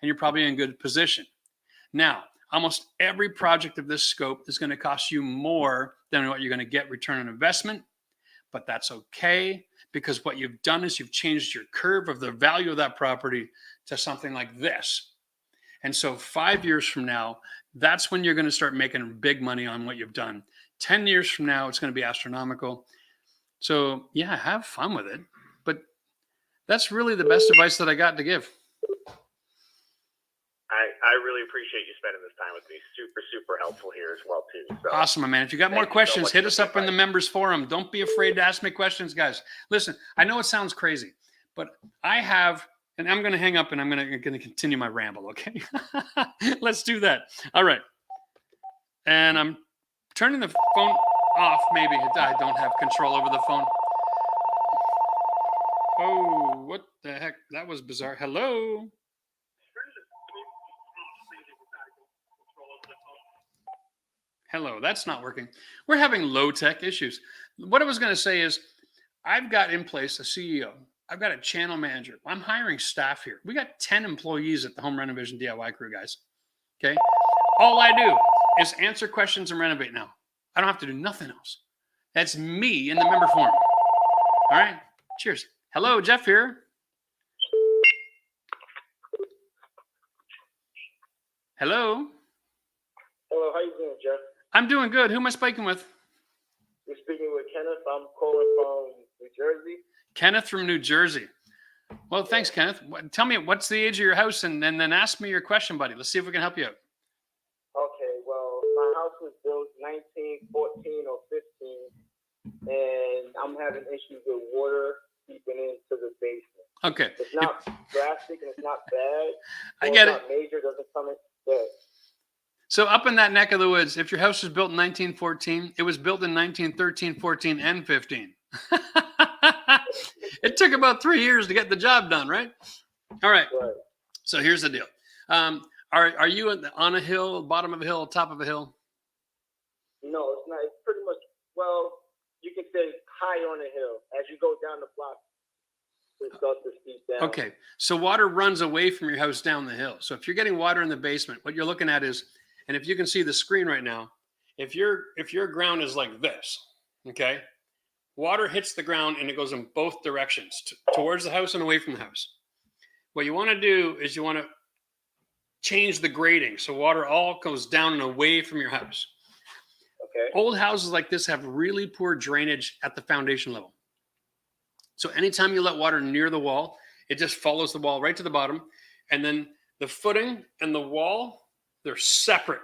And you're probably in good position. Now, almost every project of this scope is going to cost you more than what you're going to get return on investment. But that's okay, because what you've done is you've changed your curve of the value of that property to something like this. And so 5 years from now, that's when you're going to start making big money on what you've done. 10 years from now, it's going to be astronomical. So yeah, have fun with it. But that's really the best advice that I got to give. I really appreciate you spending this time with me. Super, super helpful here as well, too. So, awesome, my man. If you got more questions, hit us up in the members forum. Don't be afraid to ask me questions, guys. Listen, I know it sounds crazy, but I have, and I'm going to hang up and I'm going to continue my ramble, okay? Let's do that. All right. And I'm turning the phone off, maybe. I don't have control over the phone. Oh, what the heck? That was bizarre. Hello? Hello, that's not working. We're having low-tech issues. What I was going to say is I've got in place a CEO. I've got a channel manager. I'm hiring staff here. We got 10 employees at the Home Renovation DIY crew, guys. Okay. All I do is answer questions and renovate now. I don't have to do nothing else. That's me in the member form. All right. Cheers. Hello, Jeff here. Hello. Hello, how you doing, Jeff? I'm doing good. Who am I speaking with? You're speaking with Kenneth. I'm calling from New Jersey. Kenneth from New Jersey. Well, thanks, Kenneth. Tell me, what's the age of your house, and then ask me your question, buddy. Let's see if we can help you out. Okay, well, my house was built 1914 or 15, and I'm having issues with water seeping into the basement. Okay. It's not drastic and it's not bad. I get it's it. Not major, doesn't come in bad. So up in that neck of the woods, if your house was built in 1914, it was built in 1913, 14, and 15. It took about 3 years to get the job done, right? All right. Right. So here's the deal. Are you on a hill, bottom of a hill, top of a hill? No, it's not. It's pretty much, well, you can say high on the hill. As you go down the block, it starts to steep down. Okay. So water runs away from your house down the hill. So if you're getting water in the basement, what you're looking at is, and if you can see the screen right now, if your ground is like this, okay, water hits the ground and it goes in both directions, towards the house and away from the house. What you want to do is you want to change the grading so water all goes down and away from your house. Okay. Old houses like this have really poor drainage at the foundation level. So anytime you let water near the wall, it just follows the wall right to the bottom. And then the footing and the wall, they're separate.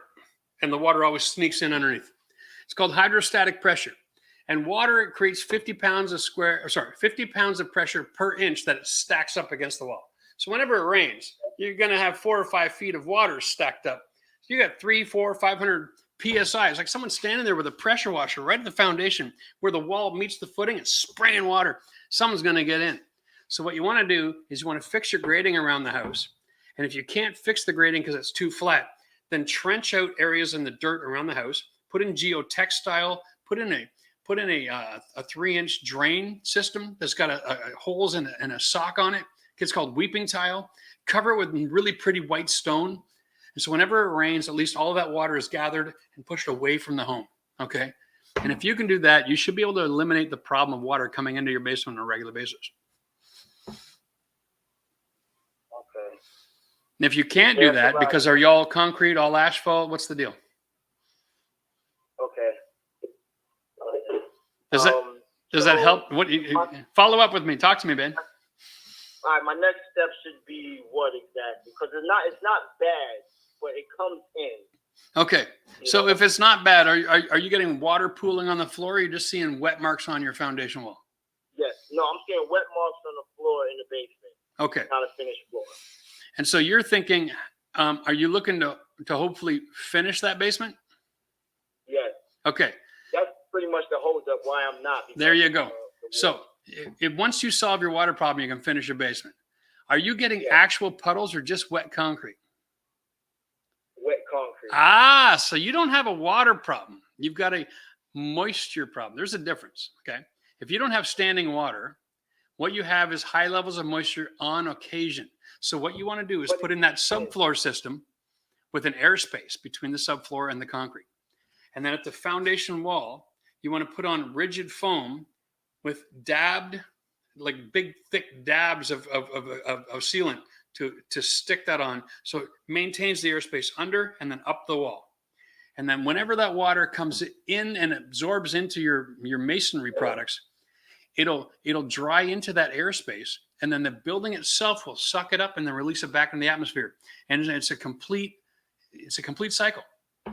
And the water always sneaks in underneath. It's called hydrostatic pressure. And water, it creates 50 pounds of pressure per inch that it stacks up against the wall. So whenever it rains, you're going to have 4 or 5 feet of water stacked up. You got 300, 400, 500 PSI. It's like someone standing there with a pressure washer right at the foundation where the wall meets the footing and spraying water. Someone's going to get in. So what you want to do is you want to fix your grading around the house. And if you can't fix the grading because it's too flat, then trench out areas in the dirt around the house, put in geotextile, put in a 3-inch drain system that's got holes and a sock on it. It's called weeping tile. Cover it with really pretty white stone. And so whenever it rains, at least all of that water is gathered and pushed away from the home. Okay. And if you can do that, you should be able to eliminate the problem of water coming into your basement on a regular basis. Okay. And if you can't do that, because are you all concrete, all asphalt? What's the deal? Okay. Does that help? Follow up with me. Talk to me, Ben. All right, my next step should be what exactly? Because it's not bad, but it comes in. Okay, so if it's not bad, are you getting water pooling on the floor, or are you just seeing wet marks on your foundation wall? Yes. No, I'm seeing wet marks on the floor in the basement. Okay. Not a finished floor. And so you're thinking, are you looking to hopefully finish that basement? Yes. Okay. That's pretty much the holdup why I'm not. There you go. So if once you solve your water problem, you can finish your basement. Are you getting actual puddles or just wet concrete? Wet concrete. Ah, so you don't have a water problem. You've got a moisture problem. There's a difference, okay? If you don't have standing water, what you have is high levels of moisture on occasion. So what you want to do is put in that subfloor system with an airspace between the subfloor and the concrete. And then at the foundation wall, you want to put on rigid foam with dabbed, like big, thick dabs of sealant to stick that on. So it maintains the airspace under and then up the wall. And then whenever that water comes in and absorbs into your masonry products, it'll dry into that airspace. And then the building itself will suck it up and then release it back in the atmosphere. And it's a complete cycle.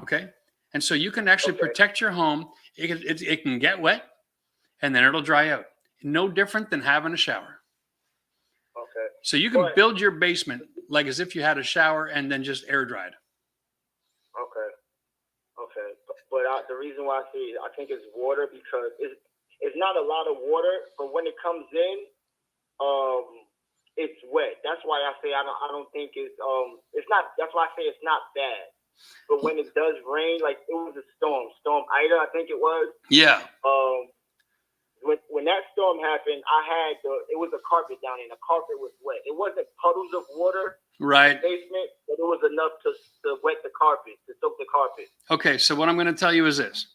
Okay. And so you can actually protect your home. It can get wet and then it'll dry out. No different than having a shower. Okay. So you can build your basement like as if you had a shower and then just air dried. Okay. Okay. But the reason why I think it's water because it's not a lot of water, but when it comes in, it's wet. That's why I say I don't think it's not. That's why I say it's not bad. but when it does rain, like it was a Storm Ida, I think it was. Yeah. When that storm happened, it was a carpet down there. The carpet was wet. It wasn't puddles of water Right. in the basement, but it was enough to wet the carpet, to soak the carpet. Okay, so what I'm going to tell you is this.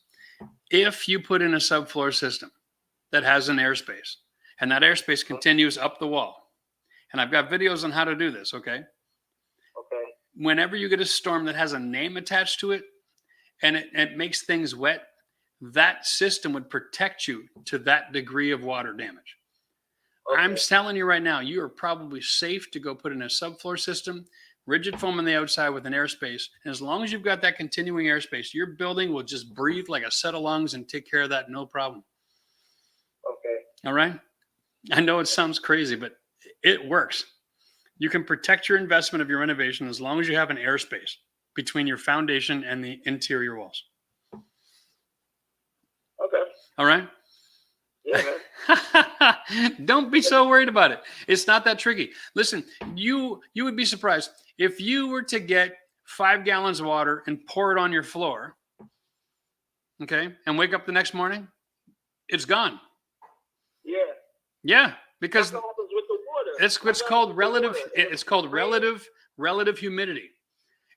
If you put in a subfloor system that has an airspace, and that airspace continues up the wall, and I've got videos on how to do this, okay? Okay. Whenever you get a storm that has a name attached to it, and it makes things wet, that system would protect you to that degree of water damage. Okay. I'm telling you right now, you are probably safe to go put in a subfloor system, rigid foam on the outside with an airspace. And as long as you've got that continuing airspace, your building will just breathe like a set of lungs and take care of that, no problem. Okay. All right? I know it sounds crazy, but it works. You can protect your investment of your renovation as long as you have an airspace between your foundation and the interior walls. Okay. All right? Yeah, man. Don't be so worried about it. It's not that tricky. Listen, you would be surprised if you were to get 5 gallons of water and pour it on your floor, okay, and wake up the next morning, it's gone. Yeah. Yeah, because what happens with the water? it's called relative. It's called relative humidity,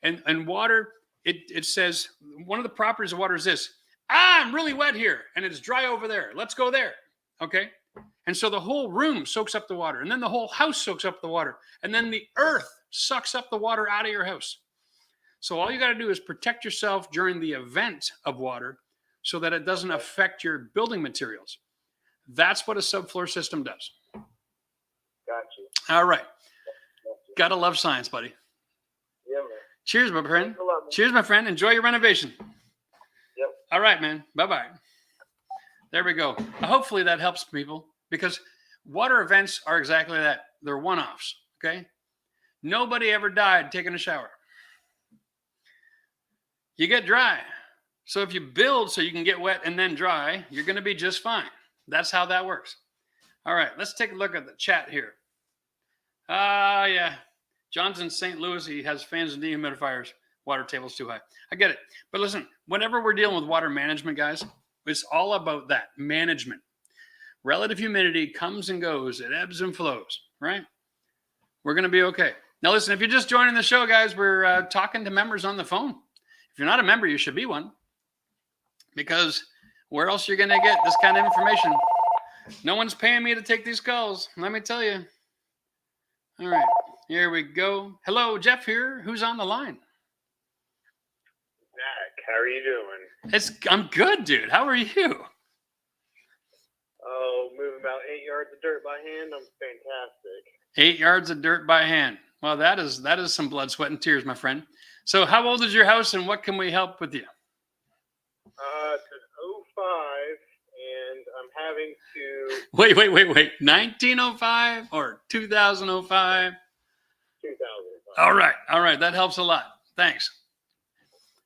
and water. It says one of the properties of water is this. I'm really wet here and it's dry over there. Let's go there. Okay. And so the whole room soaks up the water, and then the whole house soaks up the water, and then the earth sucks up the water out of your house. So all you got to do is protect yourself during the event of water so that it doesn't affect your building materials. That's what a subfloor system does. Gotcha. All right. Gotta love science, buddy. Yeah, man. Cheers, my friend. Thanks a lot, man. Cheers, my friend. Enjoy your renovation. Yep. All right, man. Bye-bye. There we go. Hopefully that helps people, because water events are exactly that. They're one-offs, okay? Nobody ever died taking a shower. You get dry. So if you build so you can get wet and then dry, you're going to be just fine. That's how that works. All right, let's take a look at the chat here. Yeah. John's in St. Louis. He has fans and dehumidifiers. Water table's too high. I get it. But listen, whenever we're dealing with water management, guys, it's all about that management. Relative humidity comes and goes. It ebbs and flows, right? We're going to be okay. Now, listen, if you're just joining the show, guys, we're talking to members on the phone. If you're not a member, you should be one, because where else you're going to get this kind of information? No one's paying me to take these calls. Let me tell you. All right, here we go. Hello, Jeff here. Who's on the line? Zach, how are you doing? I'm good, dude. How are you? Oh, moving about 8 yards of dirt by hand. I'm fantastic. 8 yards of dirt by hand. Well, that is some blood, sweat, and tears, my friend. So how old is your house, and what can we help with you? It's an 05, and I'm having to... Wait. 1905 or 2005? 2005. All right. That helps a lot. Thanks.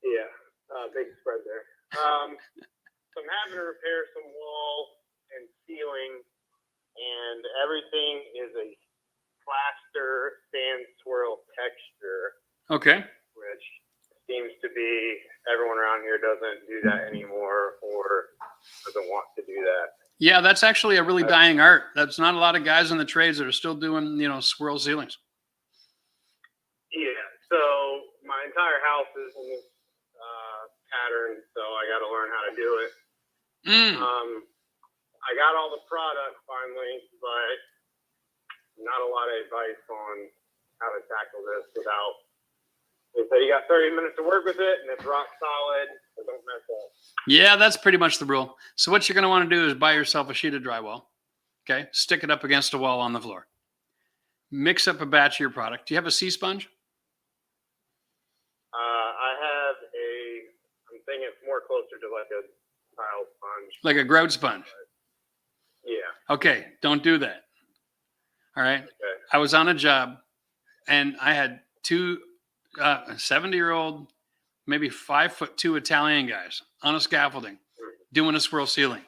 Yeah, big spread there. So I'm having to repair some wall and ceiling, and everything is a plaster sand swirl texture. Okay. Which seems to be everyone around here doesn't do that anymore, or doesn't want to do that. Yeah, that's actually a really dying art. That's not a lot of guys in the trades that are still doing, swirl ceilings. Yeah, so my entire house is in this pattern, so I got to learn how to do it. I got all the product finally, but not a lot of advice on how to tackle this without. They say you got 30 minutes to work with it, and it's rock solid, so don't mess up. Yeah, that's pretty much the rule. So what you're going to want to do is buy yourself a sheet of drywall. Okay, stick it up against a wall on the floor. Mix up a batch of your product. Do you have a sea sponge? I have I'm thinking it's more closer to like a tile sponge. Like a grout sponge? Yeah. Okay, don't do that. All right. Okay. I was on a job, and I had two 70-year-old, maybe 5'2" Italian guys on a scaffolding doing a swirl ceiling.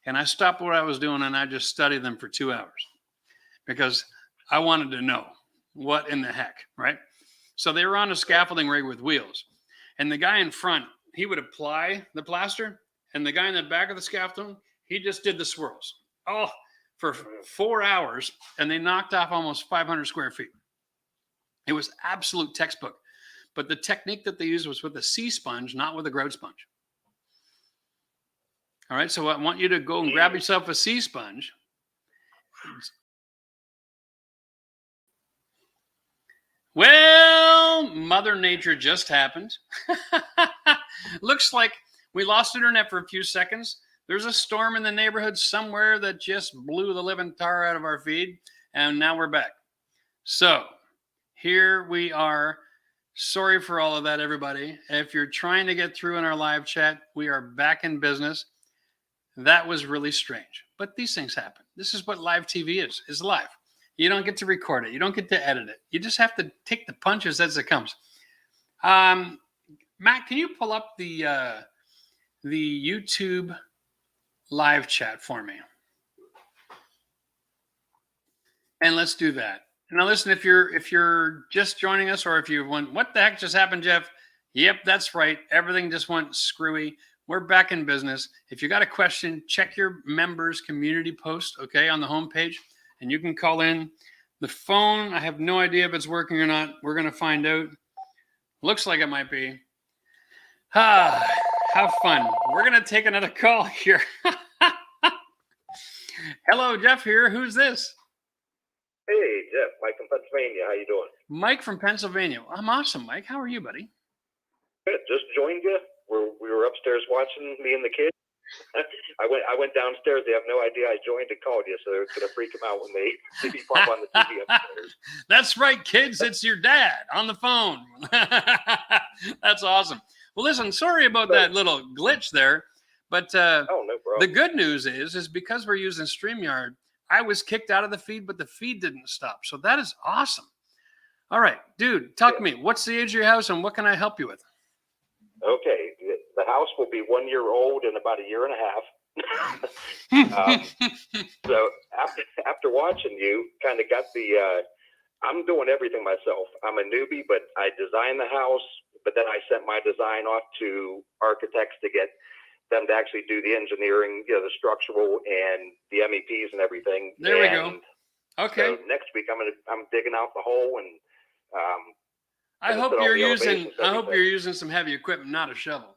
And I stopped what I was doing, and I just studied them for 2 hours because I wanted to know what in the heck, right? So they were on a scaffolding rig with wheels. And the guy in front, he would apply the plaster, and the guy in the back of the scaffolding, he just did the swirls. Oh, for 4 hours, and they knocked off almost 500 square feet. It was absolute textbook. But the technique that they used was with a sea sponge, not with a grout sponge. All right, so I want you to go and grab yourself a sea sponge. Well, Mother Nature just happened. Looks like we lost internet for a few seconds. There's a storm in the neighborhood somewhere that just blew the living tar out of our feed, and now we're back. So here we are. Sorry for all of that, everybody. If you're trying to get through in our live chat, we are back in business. That was really strange, but these things happen. This is what live TV is live. You don't get to record it. You don't get to edit it. You just have to take the punches as it comes. Matt, can you pull up the YouTube live chat for me? And let's do that. Now, listen, if you're just joining us, or if you went, what the heck just happened, Jeff? Yep, that's right. Everything just went screwy. We're back in business. If you got a question, check your members community post, okay, on the homepage, and you can call in. The phone, I have no idea if it's working or not. We're going to find out. Looks like it might be. Have fun. We're going to take another call here. Hello, Jeff here. Who's this? Hey, Jeff, Mike from Pennsylvania. How you doing? Mike from Pennsylvania. I'm awesome, Mike. How are you, buddy? Good. Just joined you. We were upstairs watching, me and the kids. I went downstairs. They have no idea I joined and called you, so it's going to freak them out when they see me pop on the TV upstairs. That's right, kids. It's your dad on the phone. That's awesome. Well, listen, sorry about that little glitch there, but oh, no problem. The good news is because we're using StreamYard, I was kicked out of the feed, but the feed didn't stop. So that is awesome. All right, dude, talk to me. What's the age of your house and what can I help you with? Okay. The house will be 1 year old in about a year and a half. So after watching you, kind of got the, I'm doing everything myself. I'm a newbie, but I designed the house, but then I sent my design off to architects to get them to actually do the engineering, the structural and the MEPs and everything. There we go. Okay. So next week I'm digging out the hole and I hope you're using some heavy equipment, not a shovel.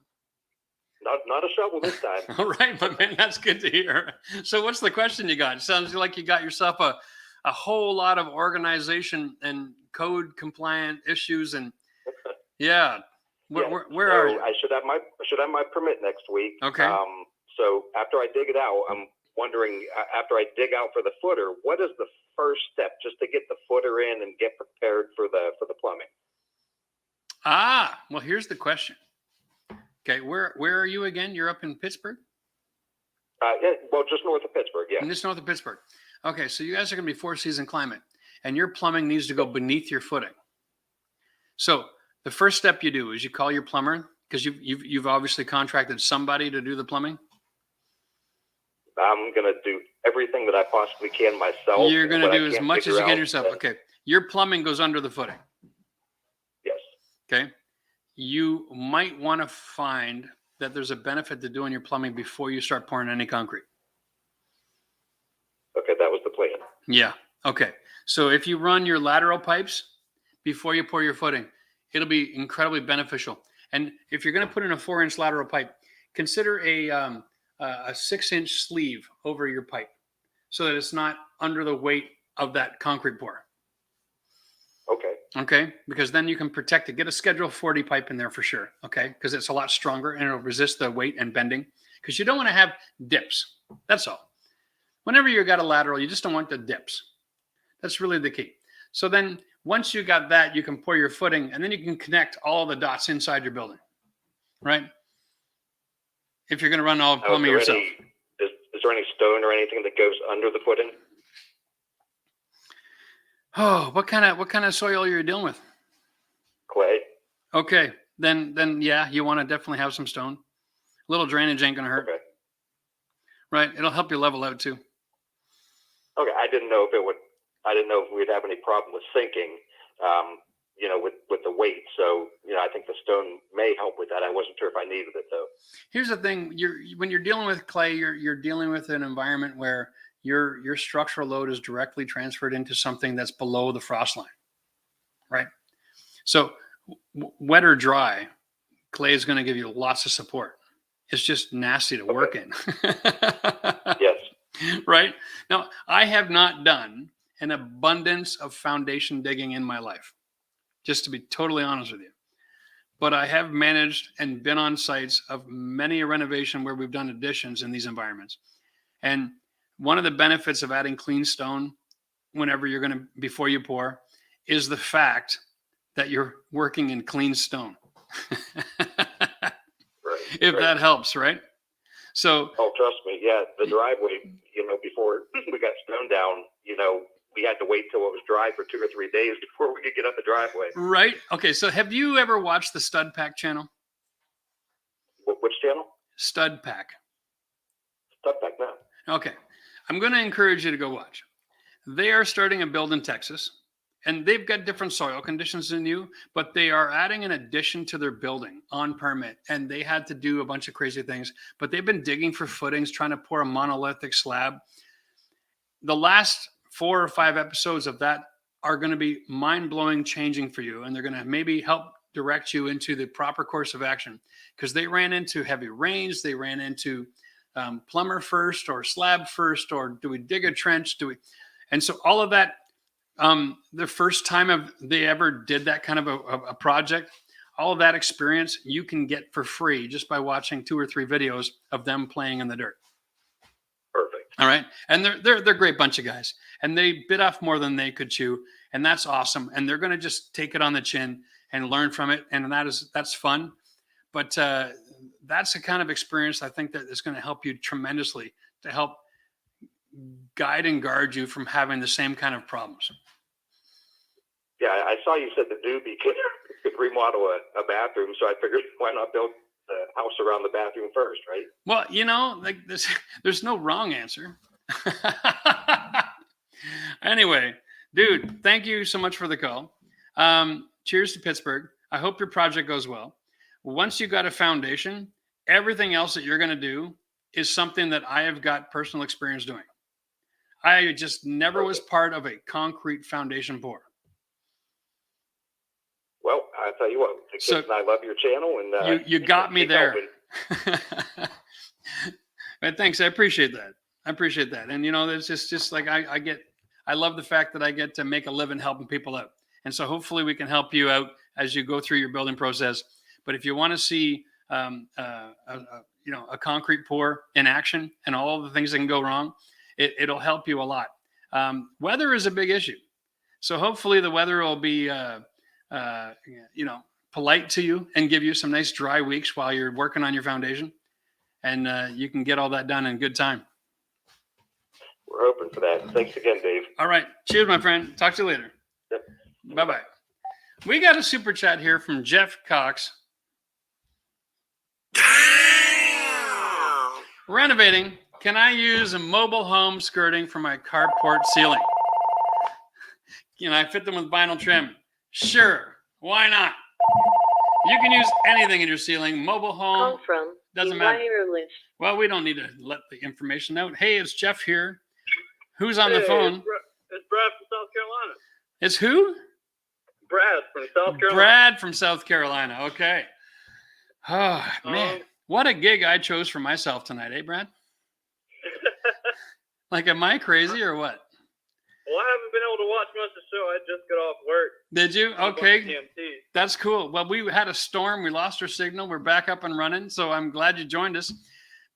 Not a shovel this time. All right, but man, that's good to hear. So what's the question you got? It sounds like you got yourself a whole lot of organization and code compliant issues and yeah. Where are you? I should have my permit next week. Okay. So after I dig it out, I'm wondering, after I dig out for the footer, what is the first step just to get the footer in and get prepared for the plumbing? Well, here's the question. Okay, where are you again? You're up in Pittsburgh? Yeah, well, just north of Pittsburgh, yeah. Just north of Pittsburgh. Okay, so you guys are going to be 4-season climate, and your plumbing needs to go beneath your footing. So the first step you do is you call your plumber, because you've obviously contracted somebody to do the plumbing. I'm going to do everything that I possibly can myself. You're going to do as much as you can yourself. Okay, your plumbing goes under the footing. Yes. Okay. You might want to find that there's a benefit to doing your plumbing before you start pouring any concrete. Okay, that was the plan. Yeah. Okay. So if you run your lateral pipes before you pour your footing, it'll be incredibly beneficial. And if you're going to put in a 4-inch lateral pipe, consider a 6-inch sleeve over your pipe so that it's not under the weight of that concrete pour. Okay, because then you can protect it. Get a Schedule 40 pipe in there for sure, okay? Because it's a lot stronger and it'll resist the weight and bending. Because you don't want to have dips. That's all. Whenever you got a lateral, you just don't want the dips. That's really the key. So then once you got that, you can pour your footing and then you can connect all the dots inside your building, right? If you're going to run all plumbing yourself. Is there any stone or anything that goes under the footing? Oh, what kind of soil are you dealing with? Clay. Okay, then yeah, you want to definitely have some stone. A little drainage ain't gonna hurt. Okay. Right, it'll help you level out too. Okay, I didn't know if we'd have any problem with sinking. with the weight. So, I think the stone may help with that. I wasn't sure if I needed it though. Here's the thing: when you're dealing with clay, you're dealing with an environment where your structural load is directly transferred into something that's below the frost line, right? So, wet or dry, clay is going to give you lots of support. It's just nasty to work in. Yes. Right? Now, I have not done an abundance of foundation digging in my life, just to be totally honest with you. But I have managed and been on sites of many a renovation where we've done additions in these environments. And one of the benefits of adding clean stone before you pour, is the fact that you're working in clean stone. If that helps, right? So, oh, trust me, yeah, the driveway, before we got stone down, we had to wait till it was dry for 2 or 3 days before we could get up the driveway. Right. Okay. So, have you ever watched the Stud Pack channel? Which channel? Stud Pack. Stud Pack, no. Okay. I'm going to encourage you to go watch. They are starting a build in Texas, and they've got different soil conditions than you, but they are adding an addition to their building on permit, and they had to do a bunch of crazy things, but they've been digging for footings, trying to pour a monolithic slab. The last 4 or 5 episodes of that are going to be mind-blowing, changing for you, and they're going to maybe help direct you into the proper course of action, because they ran into heavy rains. They ran into plumber first or slab first, or do we dig a trench? And so all of that, the first time they ever did that kind of a project, all of that experience you can get for free just by watching 2 or 3 videos of them playing in the dirt. Perfect. All right. And they're a great bunch of guys, and they bit off more than they could chew. And that's awesome. And they're going to just take it on the chin and learn from it. And that's fun. But that's the kind of experience I think that is going to help you tremendously, to help guide and guard you from having the same kind of problems. Yeah, I saw you said the newbie could remodel a bathroom, so I figured why not build the house around the bathroom first, right? Well, like this, there's no wrong answer. Anyway, dude, thank you so much for the call. Cheers to Pittsburgh. I hope your project goes well. Once you got a foundation, everything else that you're going to do is something that I have got personal experience doing. I just never was part of a concrete foundation pour. Well, I tell you what, the kids and I love your channel, and you got me there. But thanks, I appreciate that. And there's just like I love the fact that I get to make a living helping people out, and so hopefully we can help you out as you go through your building process. But if you want to see a concrete pour in action and all of the things that can go wrong, it'll help you a lot. Weather is a big issue, so hopefully the weather will be polite to you and give you some nice dry weeks while you're working on your foundation, and you can get all that done in good time. We're hoping for that. Thanks again, Dave. All right. Cheers, my friend. Talk to you later. Yep. Bye-bye. We got a super chat here from Jeff Cox. Renovating. Can I use a mobile home skirting for my carport ceiling? Can I fit them with vinyl trim? Sure. Why not? You can use anything in your ceiling. Mobile home. Doesn't matter. Well, we don't need to let the information out. Hey, it's Jeff here. Who's on the phone? It's Brad from South Carolina. It's who? Brad from South Carolina. Brad from South Carolina. Okay. Oh, man. What a gig I chose for myself tonight, eh, Brad? Like, am I crazy or what? Well, I haven't been able to watch much of the show. I just got off work. Did you? Okay. That's cool. Well, we had a storm. We lost our signal. We're back up and running. So I'm glad you joined us.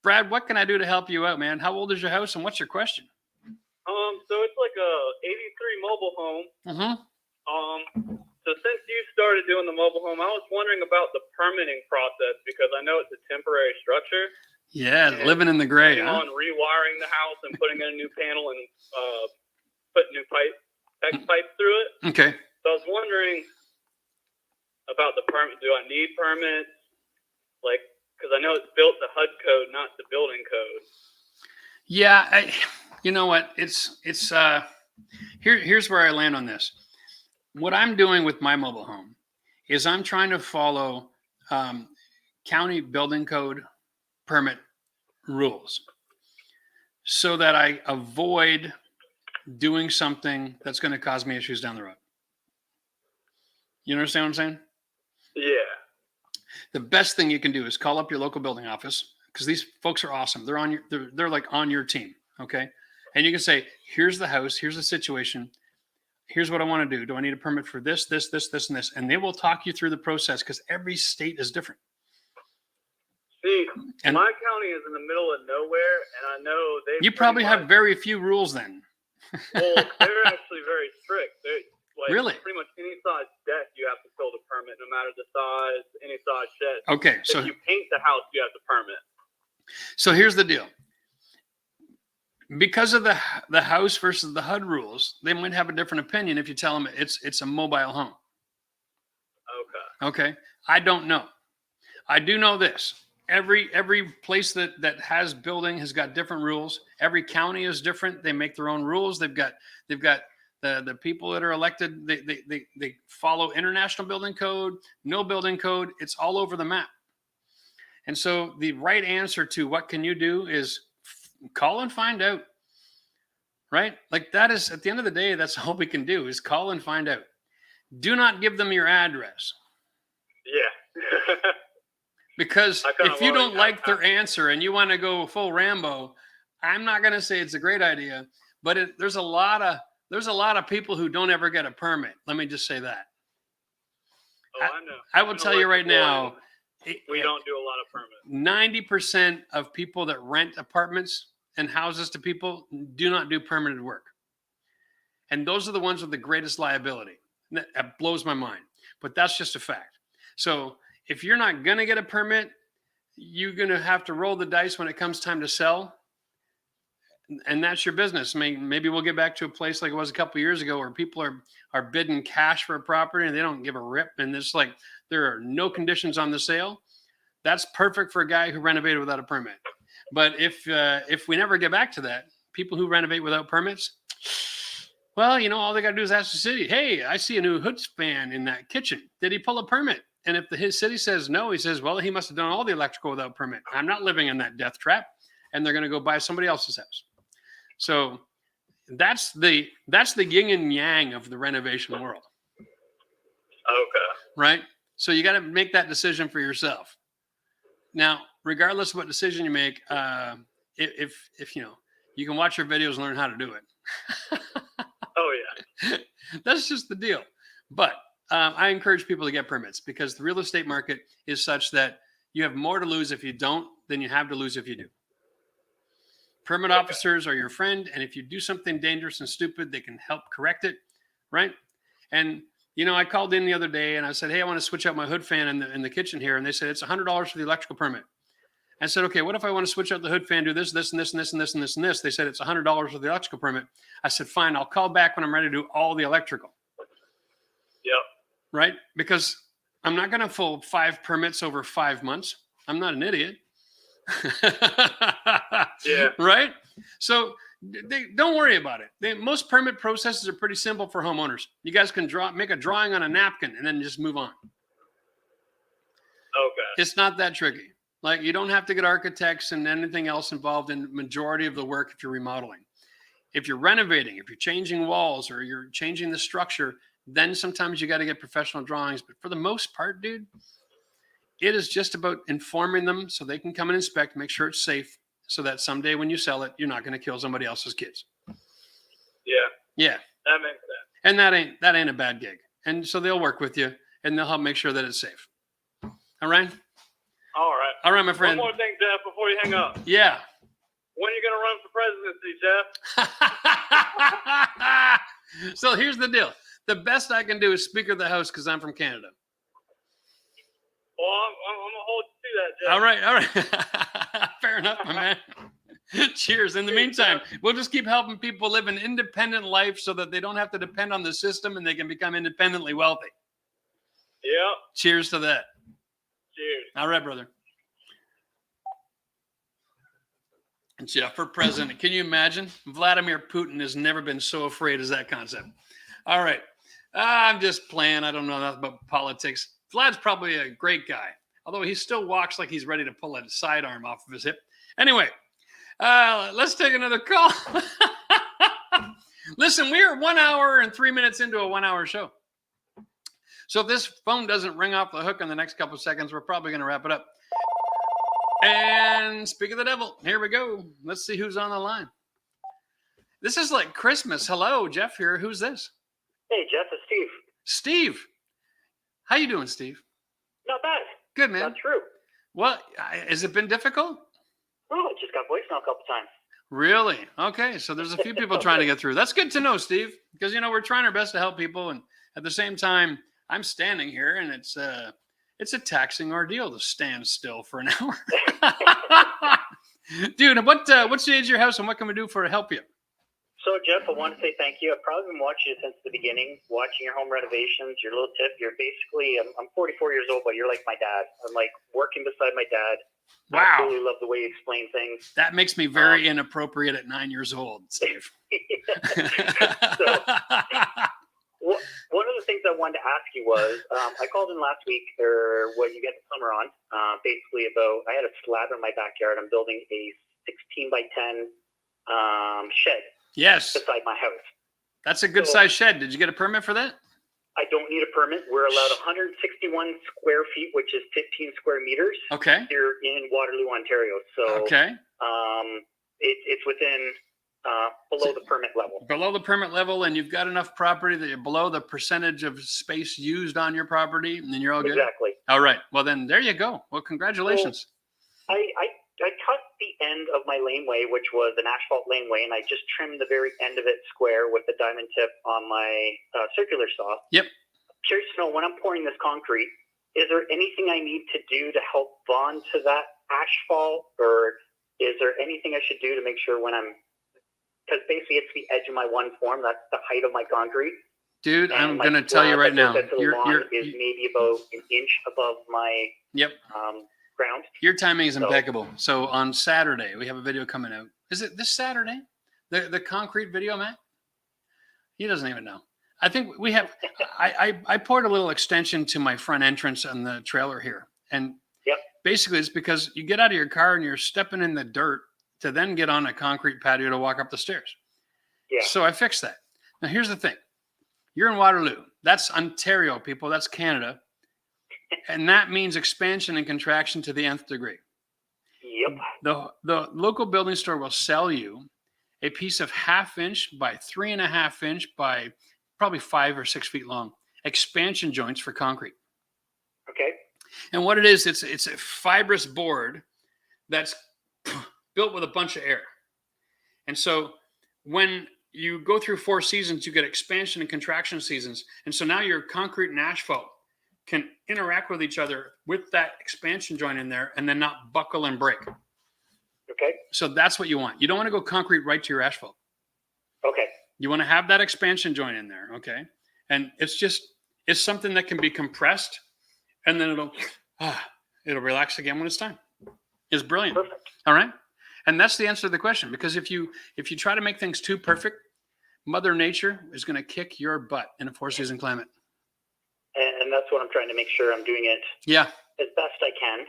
Brad, what can I do to help you out, man? How old is your house and what's your question? So it's like a 83 mobile home. Mm-hmm. So since you started doing the mobile home, I was wondering about the permitting process because I know it's a temporary structure. Yeah, living in the gray. On rewiring the house and putting in a new panel and putting new pipes through it. Okay. So I was wondering about the permit. Do I need permits? Like, because I know it's built to HUD code, not the building code. Yeah, you know what? It's here's where I land on this. what I'm doing with my mobile home is I'm trying to follow county building code permit rules so that I avoid doing something that's going to cause me issues down the road. You understand what I'm saying? Yeah. The best thing you can do is call up your local building office, because these folks are awesome. They're on your, they're like on your team. Okay. And you can say, here's the house, here's the situation. Here's what I want to do. Do I need a permit for this, and this? And they will talk you through the process, because every state is different. See, And my county is in the middle of nowhere, and I know they. you probably have very few rules then. Well, they're actually very strict. They're like Really? pretty much any size deck you have to build a permit, no matter the size, any size shed. Okay, so if you paint the house, you have to permit. So here's the deal. Because of the house versus the HUD rules, they might have a different opinion if you tell them it's a mobile home. Okay. Okay. I don't know. I do know this. Every place that has building has got different rules. Every county is different. They make their own rules. They've got the people that are elected. They follow international building code, no building code. It's all over the map. And so the right answer to what can you do is call and find out, right? Like, that is, at the end of the day, that's all we can do, is call and find out. Do not give them your address. Yeah. Because if you don't like their answer and you want to go full Rambo, I'm not going to say it's a great idea, but there's a lot of people who don't ever get a permit. Let me just say that. Oh, I know. I will tell you right now, we don't do a lot of permits. 90% of people that rent apartments and houses to people do not do permitted work. And those are the ones with the greatest liability. That blows my mind, but that's just a fact. So if you're not going to get a permit, you're going to have to roll the dice when it comes time to sell. And that's your business. I mean, maybe we'll get back to a place like it was a couple of years ago where people are bidding cash for a property and they don't give a rip. And it's like, there are no conditions on the sale. That's perfect for a guy who renovated without a permit. But if we never get back to that, people who renovate without permits, well, all they got to do is ask the city, hey, I see a new hood fan in that kitchen. Did he pull a permit? And if his city says no, he says, well, he must have done all the electrical without permit. I'm not living in that death trap. And they're going to go buy somebody else's house. So that's the yin and yang of the renovation world. Okay. Right? So you got to make that decision for yourself. Now, regardless of what decision you make, if you can watch your videos and learn how to do it. Oh yeah. That's just the deal. But I encourage people to get permits, because the real estate market is such that you have more to lose if you don't than you have to lose if you do. Permit officers are your friend, and if you do something dangerous and stupid, they can help correct it, right? And I called in the other day and I said, hey, I want to switch out my hood fan in the kitchen here, and they said it's $100 for the electrical permit. I said, okay, what if I want to switch out the hood fan, do this, this, and this, and this, and this, and this, and this? They said it's $100 for the electrical permit. I said, fine, I'll call back when I'm ready to do all the electrical. Yep. Right? Because I'm not going to pull 5 permits over 5 months. I'm not an idiot. Yeah. Right? So don't worry about it. Most permit processes are pretty simple for homeowners. You guys can make a drawing on a napkin and then just move on. Okay. It's not that tricky. Like, you don't have to get architects and anything else involved in the majority of the work if you're remodeling. If you're renovating, if you're changing walls or you're changing the structure, then sometimes you got to get professional drawings. But for the most part, dude, it is just about informing them so they can come and inspect, make sure it's safe, so that someday when you sell it, you're not going to kill somebody else's kids. Yeah. Yeah. That makes sense. And that ain't a bad gig. And so they'll work with you and they'll help make sure that it's safe. All right? All right. All right, my friend. One more thing, Jeff, before you hang up. Yeah. When are you going to run for presidency, Jeff? So here's the deal. The best I can do is Speaker of the House, because I'm from Canada. Well, I'm going to hold you to that, Jeff. All right. Fair enough, my man. Cheers. In the meantime, we'll just keep helping people live an independent life so that they don't have to depend on the system and they can become independently wealthy. Yep. Cheers to that. Cheers. All right, brother. And Jeff, for president, can you imagine? Vladimir Putin has never been so afraid as that concept. All right. I'm just playing. I don't know nothing about politics. Vlad's probably a great guy, although he still walks like he's ready to pull a sidearm off of his hip. Anyway, let's take another call. Listen, we are 1 hour and 3 minutes into a 1 hour show. So if this phone doesn't ring off the hook in the next couple of seconds, we're probably going to wrap it up. And speak of the devil, here we go. Let's see who's on the line. This is like Christmas. Hello, Jeff here. Who's this? Hey, Jeff, it's Steve. Steve. How you doing, Steve? Not bad. Good, man. Not true. Well, has it been difficult? Oh, I just got voicemail a couple times. Really? Okay, so there's a few people trying to get through. That's good to know, Steve, because, you know, we're trying our best to help people. And at the same time, I'm standing here, and it's a taxing ordeal to stand still for an hour. Dude, what's the age of your house, and what can we do to help you? So, Jeff, I want to say thank you. I've probably been watching you since the beginning, watching your home renovations, your little tip. You're basically, I'm 44 years old, but you're like my dad. I'm like working beside my dad. Wow. I really love the way you explain things. That makes me very inappropriate at 9 years old, Steve. So, one of the things I wanted to ask you was, I called in last week, or what you get the summer on, basically about, I had a slab in my backyard. I'm building a 16 by 10 shed. Yes. Beside my house. That's a good size shed. Did you get a permit for that? I don't need a permit. We're allowed 161 square feet, which is 15 square meters. Okay. Here in Waterloo, Ontario. So okay. It's within below the permit level. Below the permit level, and you've got enough property that you're below the percentage of space used on your property, and then you're all good. Exactly. All right. Well, then there you go. Well, congratulations. So I cut the end of my laneway, which was an asphalt laneway, and I just trimmed the very end of it square with a diamond tip on my circular saw. Yep. Curious to know, when I'm pouring this concrete, is there anything I need to do to help bond to that asphalt, or is there anything I should do to make sure when I'm, because basically it's the edge of my one form, that's the height of my concrete. Dude, I'm going to tell you right now, you're maybe about an inch above my ground. Your timing is impeccable. So on Saturday, we have a video coming out. Is it this Saturday? The concrete video, Matt? He doesn't even know. I think we have, I poured a little extension to my front entrance on the trailer here. And basically it's because you get out of your car and you're stepping in the dirt to then get on a concrete patio to walk up the stairs. Yeah. So I fixed that. Now here's the thing. You're in Waterloo. That's Ontario, people. That's Canada. And that means expansion and contraction to the nth degree. Yep. The local building store will sell you a piece of 1/2 inch by 3.5 inch by probably 5 or 6 feet long expansion joints for concrete. Okay. And what it is, it's a fibrous board that's built with a bunch of air. And so when you go through 4 seasons, you get expansion and contraction seasons. And so now your concrete and asphalt can interact with each other with that expansion joint in there and then not buckle and break. Okay. So that's what you want. You don't want to go concrete right to your asphalt. Okay. You want to have that expansion joint in there. Okay. And it's something that can be compressed and then it'll relax again when it's time. It's brilliant. Perfect. All right. And that's the answer to the question, because if you try to make things too perfect, Mother Nature is going to kick your butt in a 4-season climate. And that's what I'm trying to make sure I'm doing it as best I can.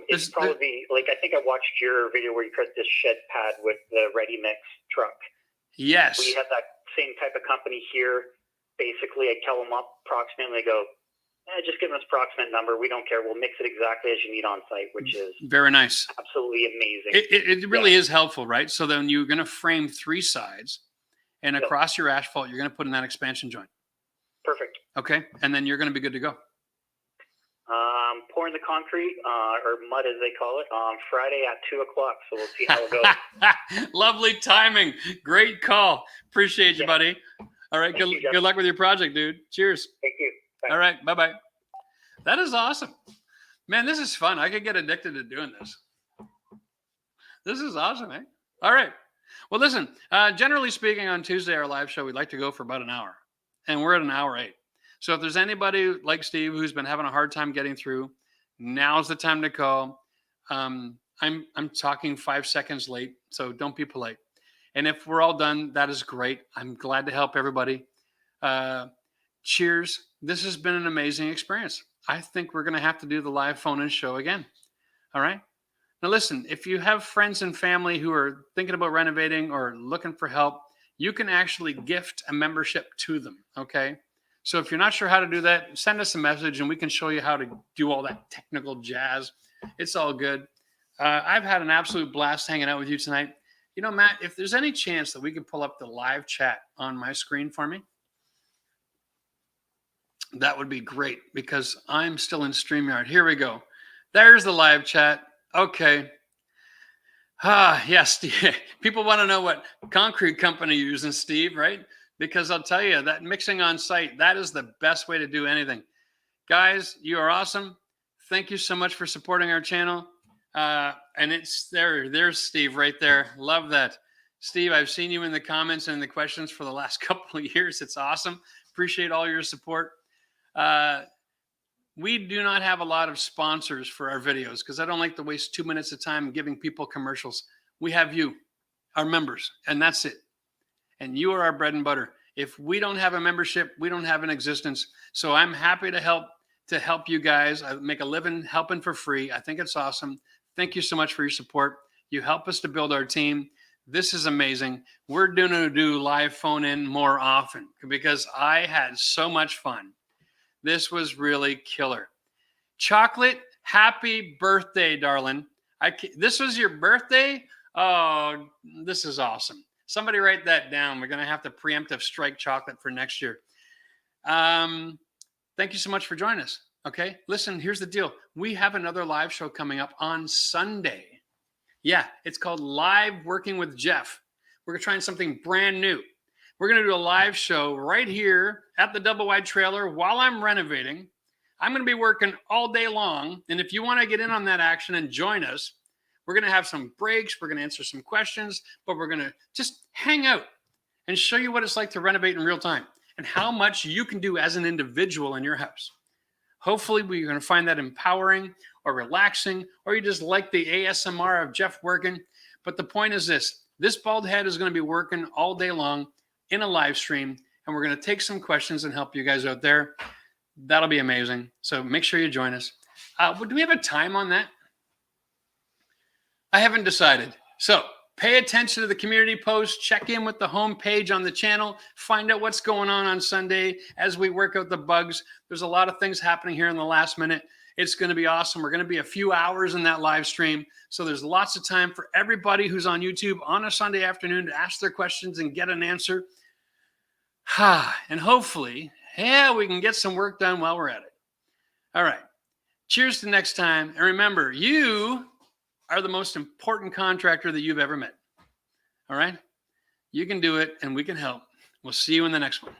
It's probably like, I think I watched your video where you created this shed pad with the ready mix truck. Yes. We have that same type of company here. Basically, I tell them up approximately, they go, just give us approximate number. We don't care. We'll mix it exactly as you need on site, which is very nice. Absolutely amazing. It really is helpful, right? So then you're going to frame 3 sides, and across your asphalt, you're going to put in that expansion joint. Perfect. Okay. And then you're going to be good to go. Pouring the concrete, or mud as they call it, on Friday at 2:00. So we'll see how it goes. Lovely timing. Great call. Appreciate you, buddy. All right. Good luck with your project, dude. Cheers. Thank you. Bye. All right. Bye-bye. That is awesome. Man, this is fun. I could get addicted to doing this. This is awesome, eh? All right. Well, listen, generally speaking, on Tuesday, our live show, we'd like to go for about an hour. And we're at an hour 8. So if there's anybody like Steve who's been having a hard time getting through, now's the time to call. I'm talking 5 seconds late, so don't be polite. And if we're all done, that is great. I'm glad to help everybody. cheers. This has been an amazing experience. I think we're going to have to do the live phone-in show again. All right. Now, listen, if you have friends and family who are thinking about renovating or looking for help, you can actually gift a membership to them. Okay. So if you're not sure how to do that, send us a message and we can show you how to do all that technical jazz. It's all good. I've had an absolute blast hanging out with you tonight. You know, Matt, if there's any chance that we could pull up the live chat on my screen for me, that would be great because I'm still in StreamYard. Here we go. There's the live chat. Okay. Yes. People want to know what concrete company you're using, Steve, right? Because I'll tell you that mixing on site, that is the best way to do anything. Guys, you are awesome. Thank you so much for supporting our channel. And there's Steve right there. Love that. Steve, I've seen you in the comments and the questions for the last couple of years. It's awesome. Appreciate all your support. We do not have a lot of sponsors for our videos because I don't like to waste 2 minutes of time giving people commercials. We have you, our members, and that's it. And you are our bread and butter. If we don't have a membership, we don't have an existence. So I'm happy to help you guys. I make a living helping for free. I think it's awesome. Thank you so much for your support. You help us to build our team. This is amazing. We're going to do live phone in more often because I had so much fun. This was really killer. Chocolate, happy birthday, darling. This was your birthday? Oh, this is awesome. Somebody write that down. We're going to have to preemptive strike Chocolate for next year. Thank you so much for joining us. Okay, listen, here's the deal. We have another live show coming up on Sunday. Yeah, it's called Live Working with Jeff. We're trying something brand new. We're going to do a live show right here at the Double Wide Trailer while I'm renovating. I'm going to be working all day long. And if you want to get in on that action and join us, we're going to have some breaks. We're going to answer some questions, but we're going to just hang out and show you what it's like to renovate in real time and how much you can do as an individual in your house. Hopefully, we're going to find that empowering or relaxing, or you just like the ASMR of Jeff working. But the point is this bald head is going to be working all day long in a live stream, and we're going to take some questions and help you guys out there. That'll be amazing. So make sure you join us. Do we have a time on that? I haven't decided. So pay attention to the community post, check in with the homepage on the channel, find out what's going on Sunday as we work out the bugs. There's a lot of things happening here in the last minute. It's going to be awesome. We're going to be a few hours in that live stream. So there's lots of time for everybody who's on YouTube on a Sunday afternoon to ask their questions and get an answer. And hopefully, we can get some work done while we're at it. All right. Cheers to next time. And remember, you are the most important contractor that you've ever met. All right? You can do it, and we can help. We'll see you in the next one.